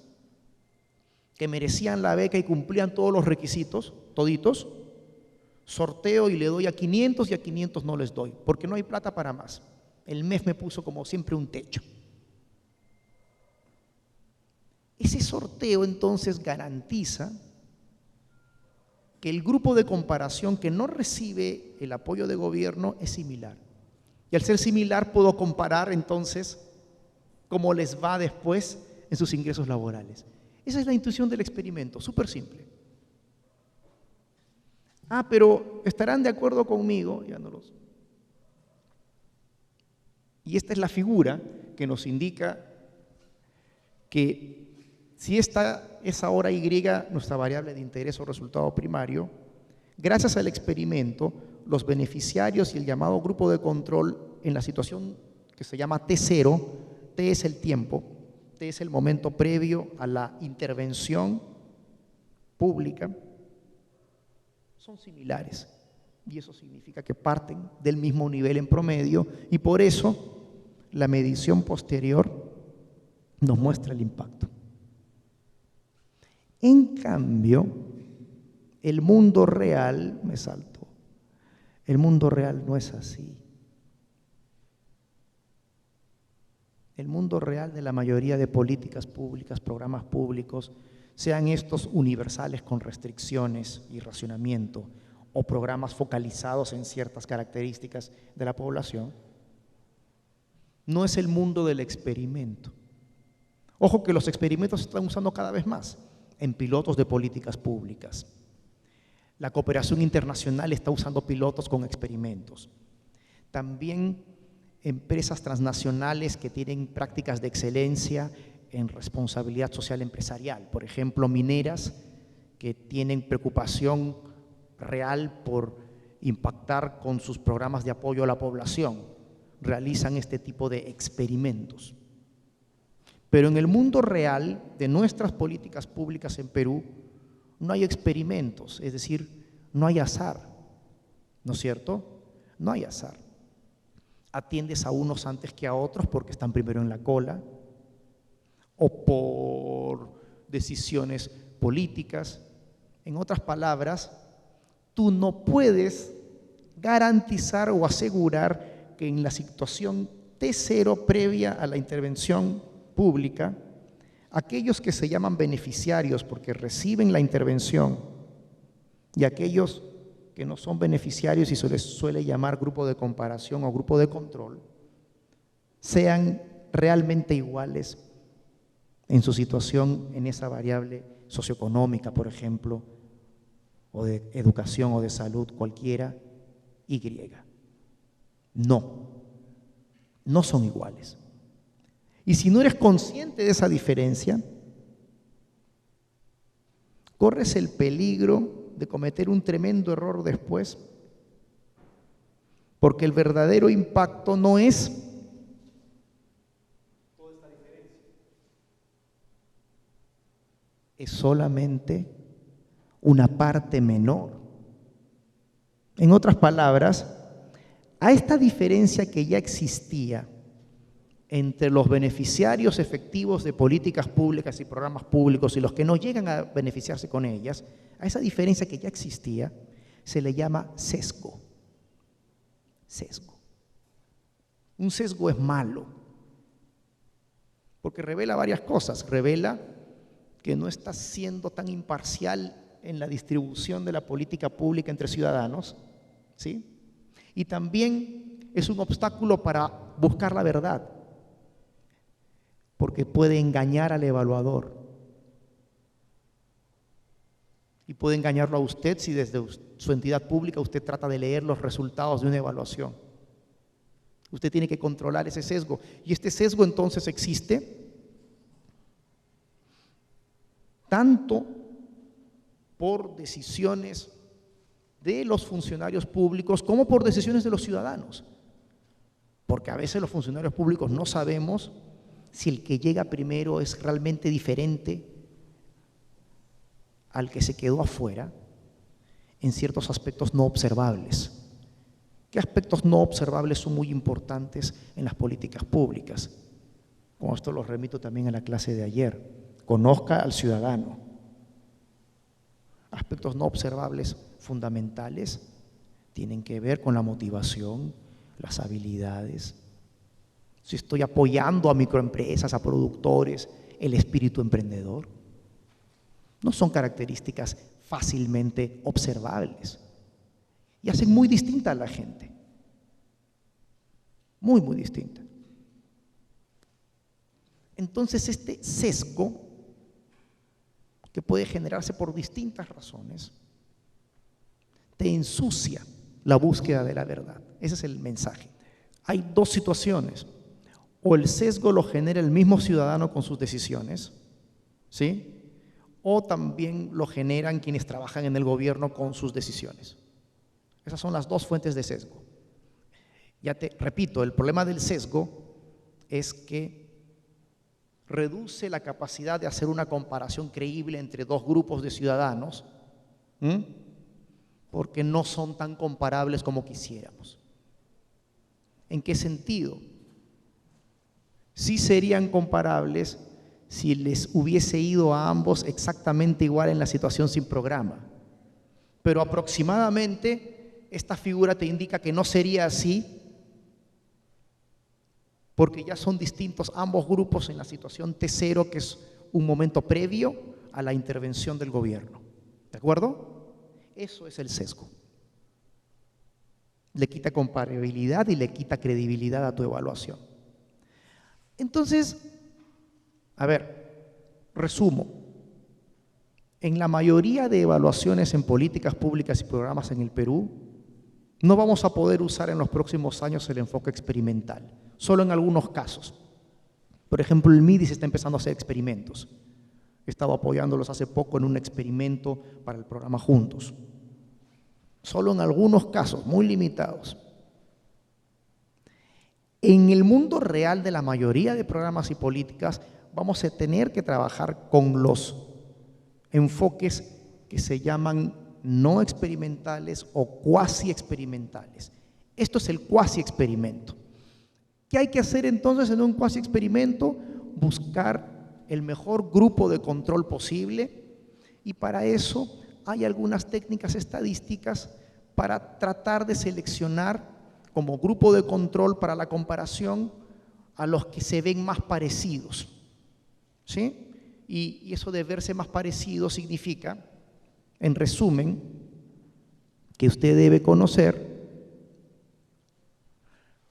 que merecían la beca y cumplían todos los requisitos, toditos, sorteo y le doy a 500 y a 500 no les doy, porque no hay plata para más. El MEF me puso como siempre un techo. Ese sorteo entonces garantiza que el grupo de comparación que no recibe el apoyo de gobierno es similar. Y al ser similar puedo comparar entonces cómo les va después en sus ingresos laborales. Esa es la intuición del experimento, súper simple. Pero estarán de acuerdo conmigo, ya no los. Y esta es la figura que nos indica que si esta es ahora Y, nuestra variable de interés o resultado primario, gracias al experimento, los beneficiarios y el llamado grupo de control en la situación que se llama T0, T es el tiempo, T es el momento previo a la intervención pública, son similares. Y eso significa que parten del mismo nivel en promedio y por eso la medición posterior nos muestra el impacto. En cambio, el mundo real, el mundo real no es así. El mundo real de la mayoría de políticas públicas, programas públicos, sean estos universales con restricciones y racionamiento o programas focalizados en ciertas características de la población, no es el mundo del experimento. Ojo que los experimentos se están usando cada vez más en pilotos de políticas públicas. La cooperación internacional está usando pilotos con experimentos. También empresas transnacionales que tienen prácticas de excelencia en responsabilidad social empresarial, por ejemplo, mineras que tienen preocupación real por impactar con sus programas de apoyo a la población, realizan este tipo de experimentos. Pero en el mundo real de nuestras políticas públicas en Perú, no hay experimentos, es decir, no hay azar, ¿no es cierto? No hay azar. Atiendes a unos antes que a otros porque están primero en la cola o por decisiones políticas. En otras palabras, tú no puedes garantizar o asegurar que en la situación T0 previa a la intervención pública, aquellos que se llaman beneficiarios porque reciben la intervención y aquellos que no son beneficiarios y se les suele llamar grupo de comparación o grupo de control, sean realmente iguales en su situación en esa variable socioeconómica, por ejemplo, o de educación o de salud, cualquiera, Y. No son iguales. Y si no eres consciente de esa diferencia, corres el peligro de cometer un tremendo error después, porque el verdadero impacto no es toda esta diferencia. es solamente una parte menor. En otras palabras, a esta diferencia que ya existía entre los beneficiarios efectivos de políticas públicas y programas públicos y los que no llegan a beneficiarse con ellas, a esa diferencia que ya existía, se le llama sesgo. Sesgo. Un sesgo es malo, porque revela varias cosas. Revela que no está siendo tan imparcial en la distribución de la política pública entre ciudadanos, ¿sí? Y también es un obstáculo para buscar la verdad, porque puede engañar al evaluador. Y puede engañarlo a usted si desde su entidad pública usted trata de leer los resultados de una evaluación. Usted tiene que controlar ese sesgo. Y este sesgo entonces existe tanto por decisiones de los funcionarios públicos como por decisiones de los ciudadanos. Porque a veces los funcionarios públicos no sabemos si el que llega primero es realmente diferente al que se quedó afuera en ciertos aspectos no observables. ¿Qué aspectos no observables son muy importantes en las políticas públicas? Con esto los remito también a la clase de ayer. Conozca al ciudadano. Aspectos no observables fundamentales tienen que ver con la motivación, las habilidades. Si estoy apoyando a microempresas, a productores, el espíritu emprendedor. No son características fácilmente observables y hacen muy distinta a la gente. Muy, muy distinta. Entonces este sesgo, que puede generarse por distintas razones, te ensucia la búsqueda de la verdad. Ese es el mensaje. Hay dos situaciones. O el sesgo lo genera el mismo ciudadano con sus decisiones, ¿sí? O también lo generan quienes trabajan en el gobierno con sus decisiones. Esas son las dos fuentes de sesgo. Ya te repito, el problema del sesgo es que reduce la capacidad de hacer una comparación creíble entre dos grupos de ciudadanos, porque no son tan comparables como quisiéramos. ¿En qué sentido? Sí serían comparables si les hubiese ido a ambos exactamente igual en la situación sin programa. Pero aproximadamente esta figura te indica que no sería así, porque ya son distintos ambos grupos en la situación T0, que es un momento previo a la intervención del gobierno. ¿De acuerdo? Eso es el sesgo. Le quita comparabilidad y le quita credibilidad a tu evaluación. Entonces, a ver, resumo. En la mayoría de evaluaciones en políticas públicas y programas en el Perú, no vamos a poder usar en los próximos años el enfoque experimental, solo en algunos casos. Por ejemplo, el MIDIS está empezando a hacer experimentos. He estado apoyándolos hace poco en un experimento para el programa Juntos. Solo en algunos casos, muy limitados. En el mundo real de la mayoría de programas y políticas, vamos a tener que trabajar con los enfoques que se llaman no experimentales o cuasi experimentales. Esto es el cuasi experimento. ¿Qué hay que hacer entonces en un cuasi experimento? Buscar el mejor grupo de control posible, y para eso hay algunas técnicas estadísticas para tratar de seleccionar como grupo de control para la comparación a los que se ven más parecidos, ¿sí? Y eso de verse más parecidos significa, en resumen, que usted debe conocer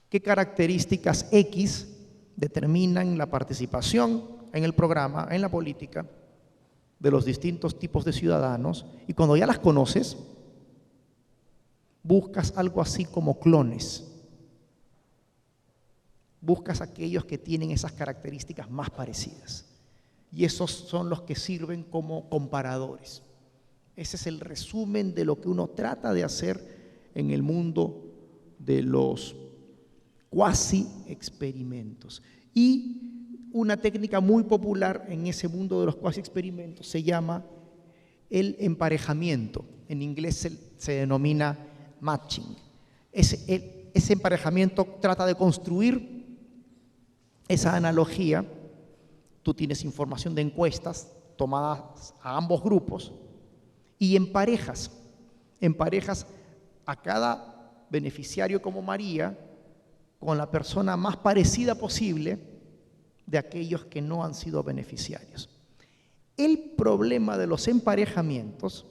qué características X determinan la participación en el programa, en la política, de los distintos tipos de ciudadanos, y cuando ya las conoces, buscas algo así como clones. Buscas aquellos que tienen esas características más parecidas. Y esos son los que sirven como comparadores. Ese es el resumen de lo que uno trata de hacer en el mundo de los cuasi experimentos. Y una técnica muy popular en ese mundo de los cuasi experimentos se llama el emparejamiento. En inglés se denomina matching. Ese emparejamiento trata de construir esa analogía. Tú tienes información de encuestas tomadas a ambos grupos y emparejas a cada beneficiario como María con la persona más parecida posible de aquellos que no han sido beneficiarios. El problema de los emparejamientos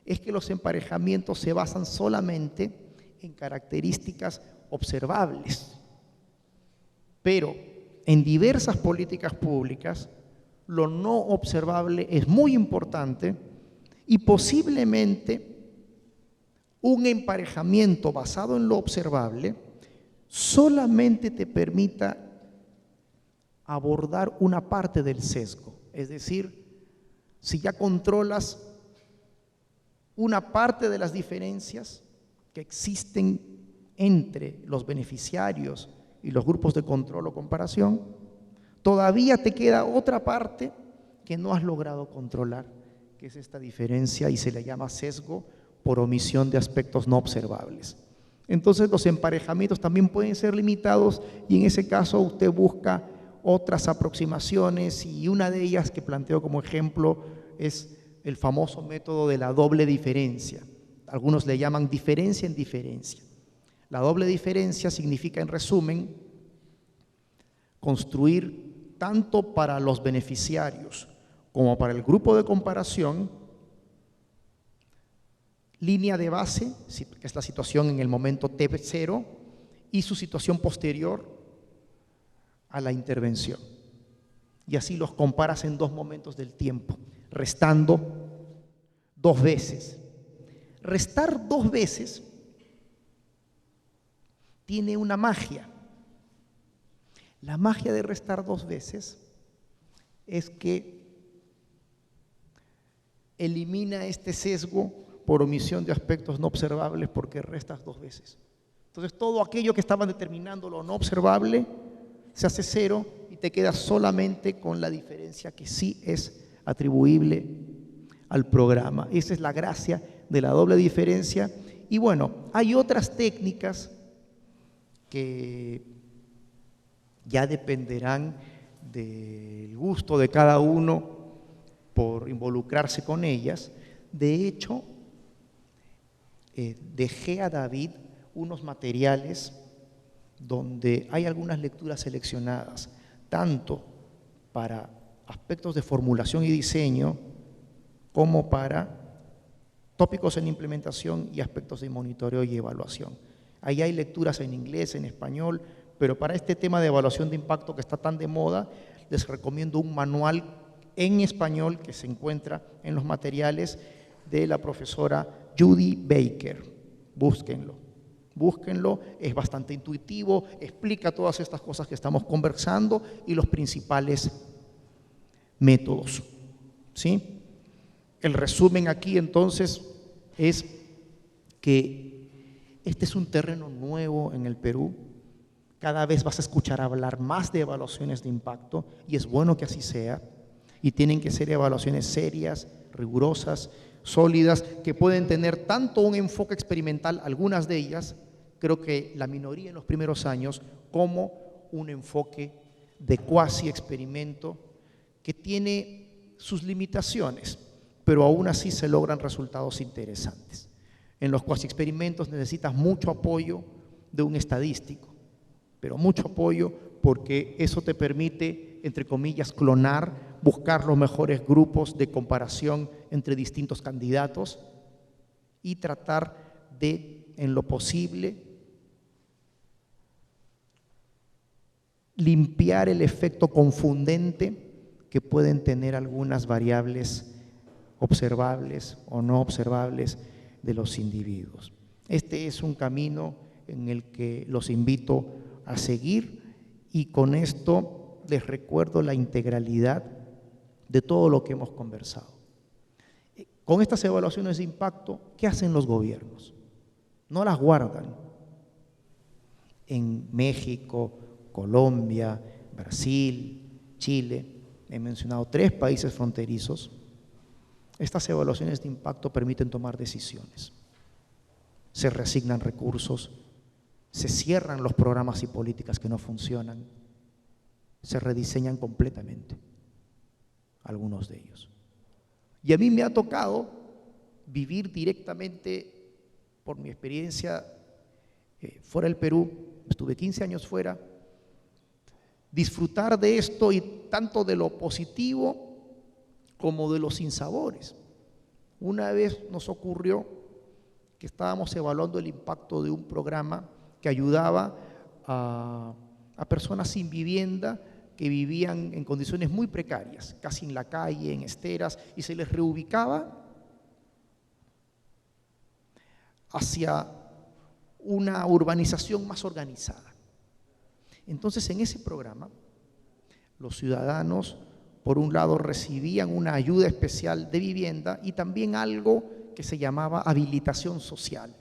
es que los emparejamientos se basan solamente en características observables, pero en diversas políticas públicas lo no observable es muy importante y posiblemente un emparejamiento basado en lo observable solamente te permita abordar una parte del sesgo. Es decir, si ya controlas una parte de las diferencias que existen entre los beneficiarios y los grupos de control o comparación, todavía te queda otra parte que no has logrado controlar, que es esta diferencia y se le llama sesgo por omisión de aspectos no observables. Entonces los emparejamientos también pueden ser limitados y en ese caso usted busca otras aproximaciones y una de ellas que planteo como ejemplo es el famoso método de la doble diferencia. Algunos le llaman diferencia en diferencia. La doble diferencia significa, en resumen, construir tanto para los beneficiarios como para el grupo de comparación línea de base, que es la situación en el momento T0, y su situación posterior a la intervención. Y así los comparas en dos momentos del tiempo, restando dos veces. Restar dos veces tiene una magia. La magia de restar dos veces es que elimina este sesgo por omisión de aspectos no observables porque restas dos veces. Entonces todo aquello que estaba determinando lo no observable se hace cero y te quedas solamente con la diferencia que sí es atribuible al programa. Esa es la gracia de la doble diferencia. Y bueno, hay otras técnicas que ya dependerán del gusto de cada uno por involucrarse con ellas. De hecho, dejé a David unos materiales donde hay algunas lecturas seleccionadas, tanto para aspectos de formulación y diseño, como para tópicos en implementación y aspectos de monitoreo y evaluación. Ahí hay lecturas en inglés, en español, pero para este tema de evaluación de impacto que está tan de moda, les recomiendo un manual en español que se encuentra en los materiales de la profesora Judy Baker. Búsquenlo, es bastante intuitivo, explica todas estas cosas que estamos conversando y los principales métodos, ¿sí? El resumen aquí entonces es que este es un terreno nuevo en el Perú. Cada vez vas a escuchar hablar más de evaluaciones de impacto y es bueno que así sea. Y tienen que ser evaluaciones serias, rigurosas, sólidas, que pueden tener tanto un enfoque experimental, algunas de ellas, creo que la minoría en los primeros años, como un enfoque de cuasi experimento que tiene sus limitaciones, pero aún así se logran resultados interesantes. En los cuasi experimentos necesitas mucho apoyo de un estadístico, pero mucho apoyo porque eso te permite, entre comillas, clonar, buscar los mejores grupos de comparación entre distintos candidatos y tratar de, en lo posible, limpiar el efecto confundente que pueden tener algunas variables observables o no observables de los individuos. Este es un camino en el que los invito a seguir y con esto les recuerdo la integralidad de todo lo que hemos conversado. Con estas evaluaciones de impacto, ¿qué hacen los gobiernos? No las guardan. En México, Colombia, Brasil, Chile, he mencionado 3 países fronterizos. Estas evaluaciones de impacto permiten tomar decisiones. Se reasignan recursos, se cierran los programas y políticas que no funcionan, se rediseñan completamente, algunos de ellos. Y a mí me ha tocado vivir directamente, por mi experiencia fuera del Perú, estuve 15 años fuera, disfrutar de esto y tanto de lo positivo como de los sinsabores. Una vez nos ocurrió que estábamos evaluando el impacto de un programa que ayudaba a personas sin vivienda que vivían en condiciones muy precarias, casi en la calle, en esteras, y se les reubicaba hacia una urbanización más organizada. Entonces, en ese programa, los ciudadanos, por un lado, recibían una ayuda especial de vivienda y también algo que se llamaba habilitación social,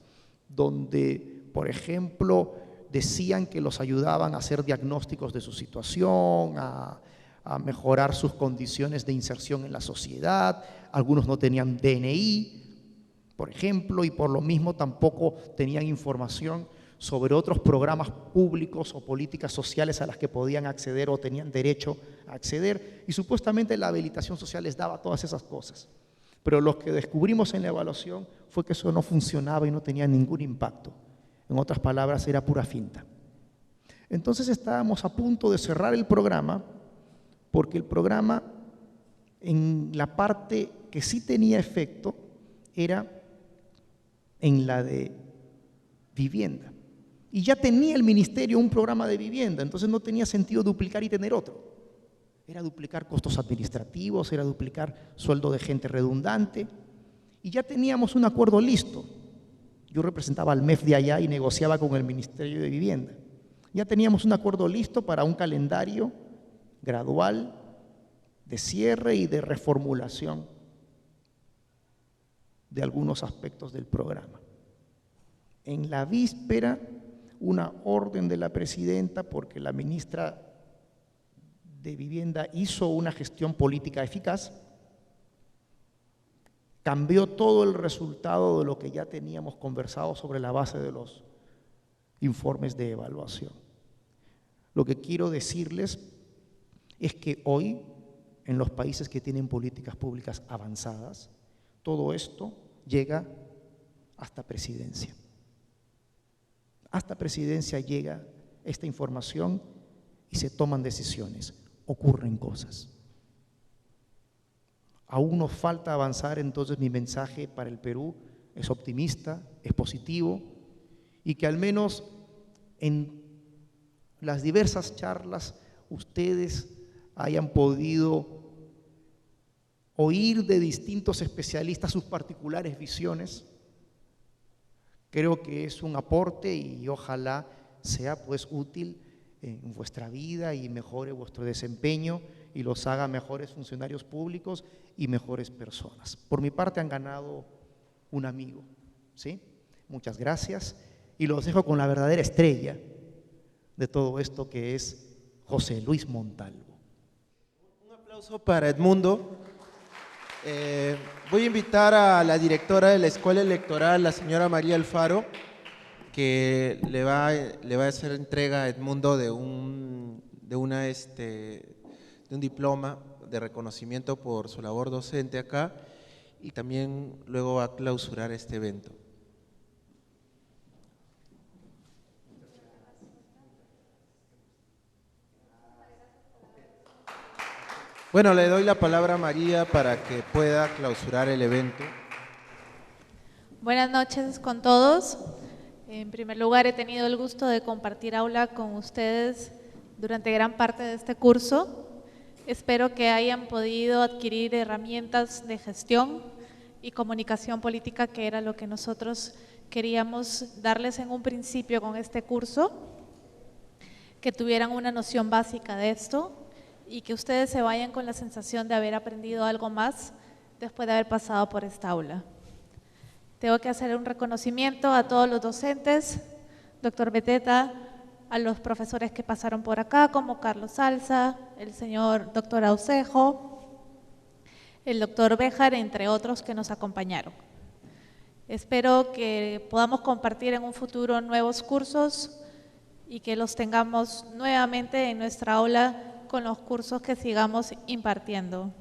donde, por ejemplo, decían que los ayudaban a hacer diagnósticos de su situación, a mejorar sus condiciones de inserción en la sociedad. Algunos no tenían DNI, por ejemplo, y por lo mismo tampoco tenían información sobre otros programas públicos o políticas sociales a las que podían acceder o tenían derecho a acceder, y supuestamente la habilitación social les daba todas esas cosas. Pero lo que descubrimos en la evaluación fue que eso no funcionaba y no tenía ningún impacto. En otras palabras, era pura finta. Entonces estábamos a punto de cerrar el programa, porque el programa, en la parte que sí tenía efecto, era en la de vivienda. Y ya tenía el ministerio un programa de vivienda, entonces no tenía sentido duplicar y tener otro. Era duplicar costos administrativos, era duplicar sueldo de gente redundante, y ya teníamos un acuerdo listo. Yo representaba al MEF de allá y negociaba con el Ministerio de Vivienda. Ya teníamos un acuerdo listo para un calendario gradual de cierre y de reformulación de algunos aspectos del programa. En la víspera, una orden de la presidenta, porque la ministra de Vivienda hizo una gestión política eficaz, cambió todo el resultado de lo que ya teníamos conversado sobre la base de los informes de evaluación. Lo que quiero decirles es que hoy, en los países que tienen políticas públicas avanzadas, todo esto llega hasta presidencia. Hasta presidencia llega esta información y se toman decisiones, ocurren cosas. Aún nos falta avanzar, entonces mi mensaje para el Perú es optimista, es positivo, y que al menos en las diversas charlas ustedes hayan podido oír de distintos especialistas sus particulares visiones. Creo que es un aporte y ojalá sea pues útil en vuestra vida y mejore vuestro desempeño y los haga mejores funcionarios públicos y mejores personas. Por mi parte han ganado un amigo, ¿sí? Muchas gracias y los dejo con la verdadera estrella de todo esto, que es José Luis Montalvo. Un aplauso para Edmundo. Voy a invitar a la directora de la Escuela Electoral, la señora María Alfaro, que le va a hacer entrega a Edmundo de un diploma de reconocimiento por su labor docente acá, y también luego va a clausurar este evento. Bueno, le doy la palabra a María para que pueda clausurar el evento. Buenas noches con todos. En primer lugar, he tenido el gusto de compartir aula con ustedes durante gran parte de este curso. Espero que hayan podido adquirir herramientas de gestión y comunicación política, que era lo que nosotros queríamos darles en un principio con este curso, que tuvieran una noción básica de esto y que ustedes se vayan con la sensación de haber aprendido algo más después de haber pasado por esta aula. Tengo que hacer un reconocimiento a todos los docentes, doctor Beteta, a los profesores que pasaron por acá, como Carlos Salza, el señor doctor Aucejo, el doctor Béjar, entre otros que nos acompañaron. Espero que podamos compartir en un futuro nuevos cursos y que los tengamos nuevamente en nuestra aula con los cursos que sigamos impartiendo.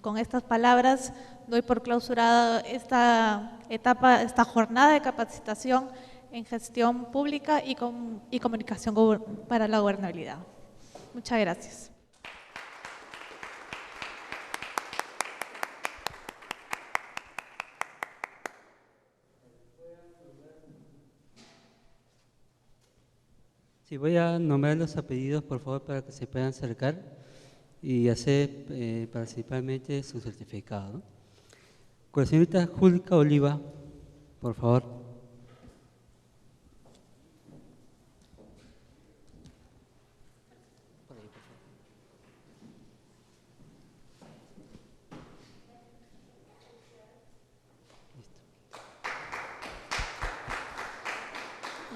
Con estas palabras doy por clausurada esta etapa, esta jornada de capacitación en gestión pública y comunicación para la gobernabilidad. Muchas gracias. Sí, voy a nombrar los apellidos, por favor, para que se puedan acercar y hacer participarmente su certificado, ¿no? Con la señorita Julka Oliva, por favor.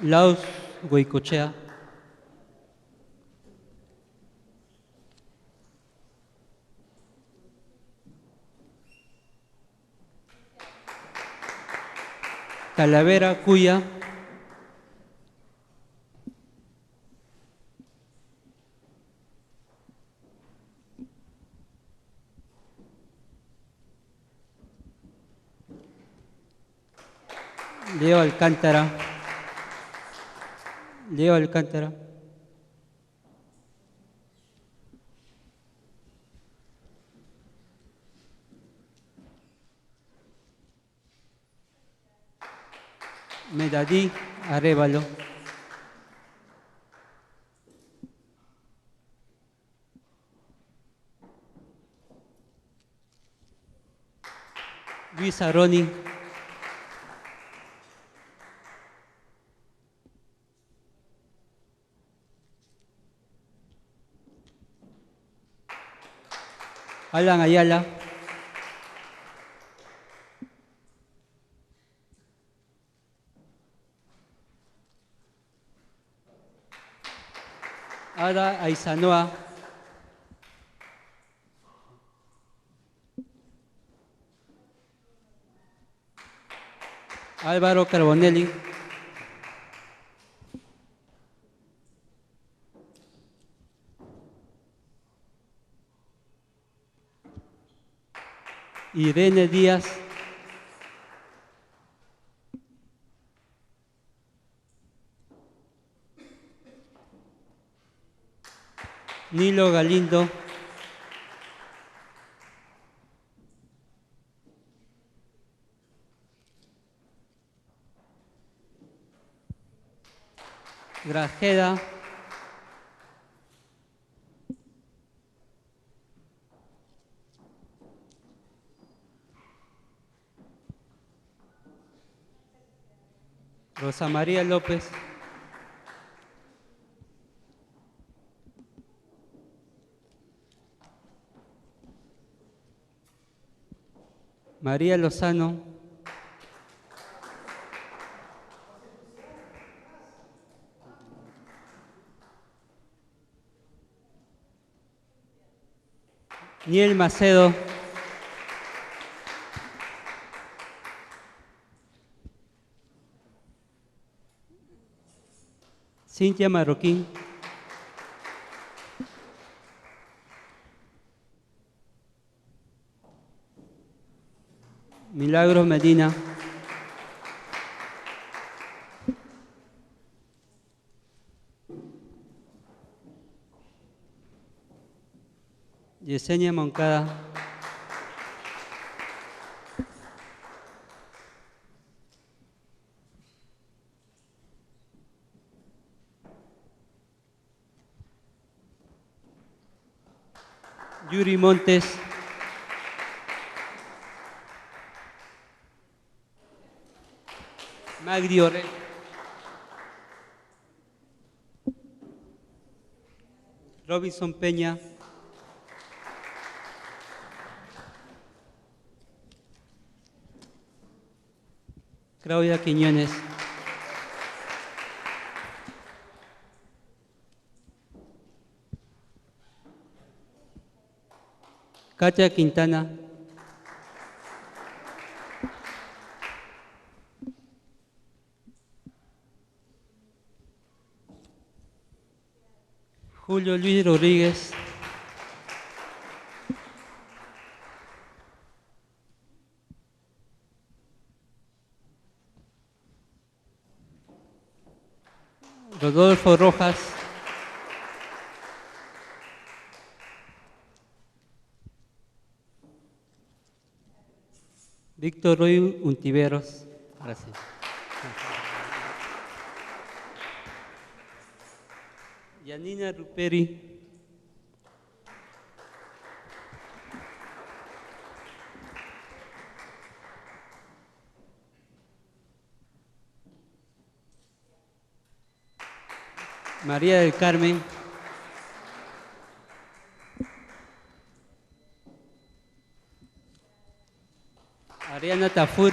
Laos Goicochea. Talavera Cuya. Leo Alcántara. Leo Alcántara. Medadí Arévalo. Luis Aroni. Alan Ayala. Ada Aizanoa. Álvaro Carbonelli. Irene Díaz. Nilo Galindo. Grajeda. Rosa María López. María Lozano. Niel Macedo. Cintia Marroquín. Milagros Medina. Yesenia Moncada. Yuri Montes. Magdi Orel. Robinson Peña. Claudia Quiñones. Katia Quintana. Julio Luis Rodríguez. Rodolfo Rojas. Víctor Roy Untiveros. Gracias. Yanina Ruperi. María del Carmen. Ariana Tafur.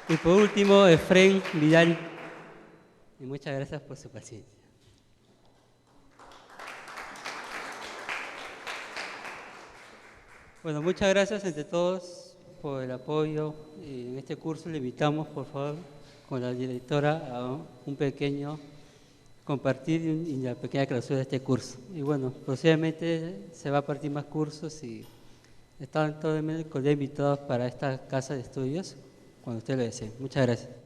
Y por último, Efraín Vidal. Y muchas gracias por su paciencia. Bueno, muchas gracias entre todos por el apoyo. En este curso le invitamos, por favor, con la directora a un pequeño compartir y la pequeña clausura de este curso. Y bueno, próximamente se va a partir más cursos y están todos invitados para esta casa de estudios cuando usted lo desee. Muchas gracias.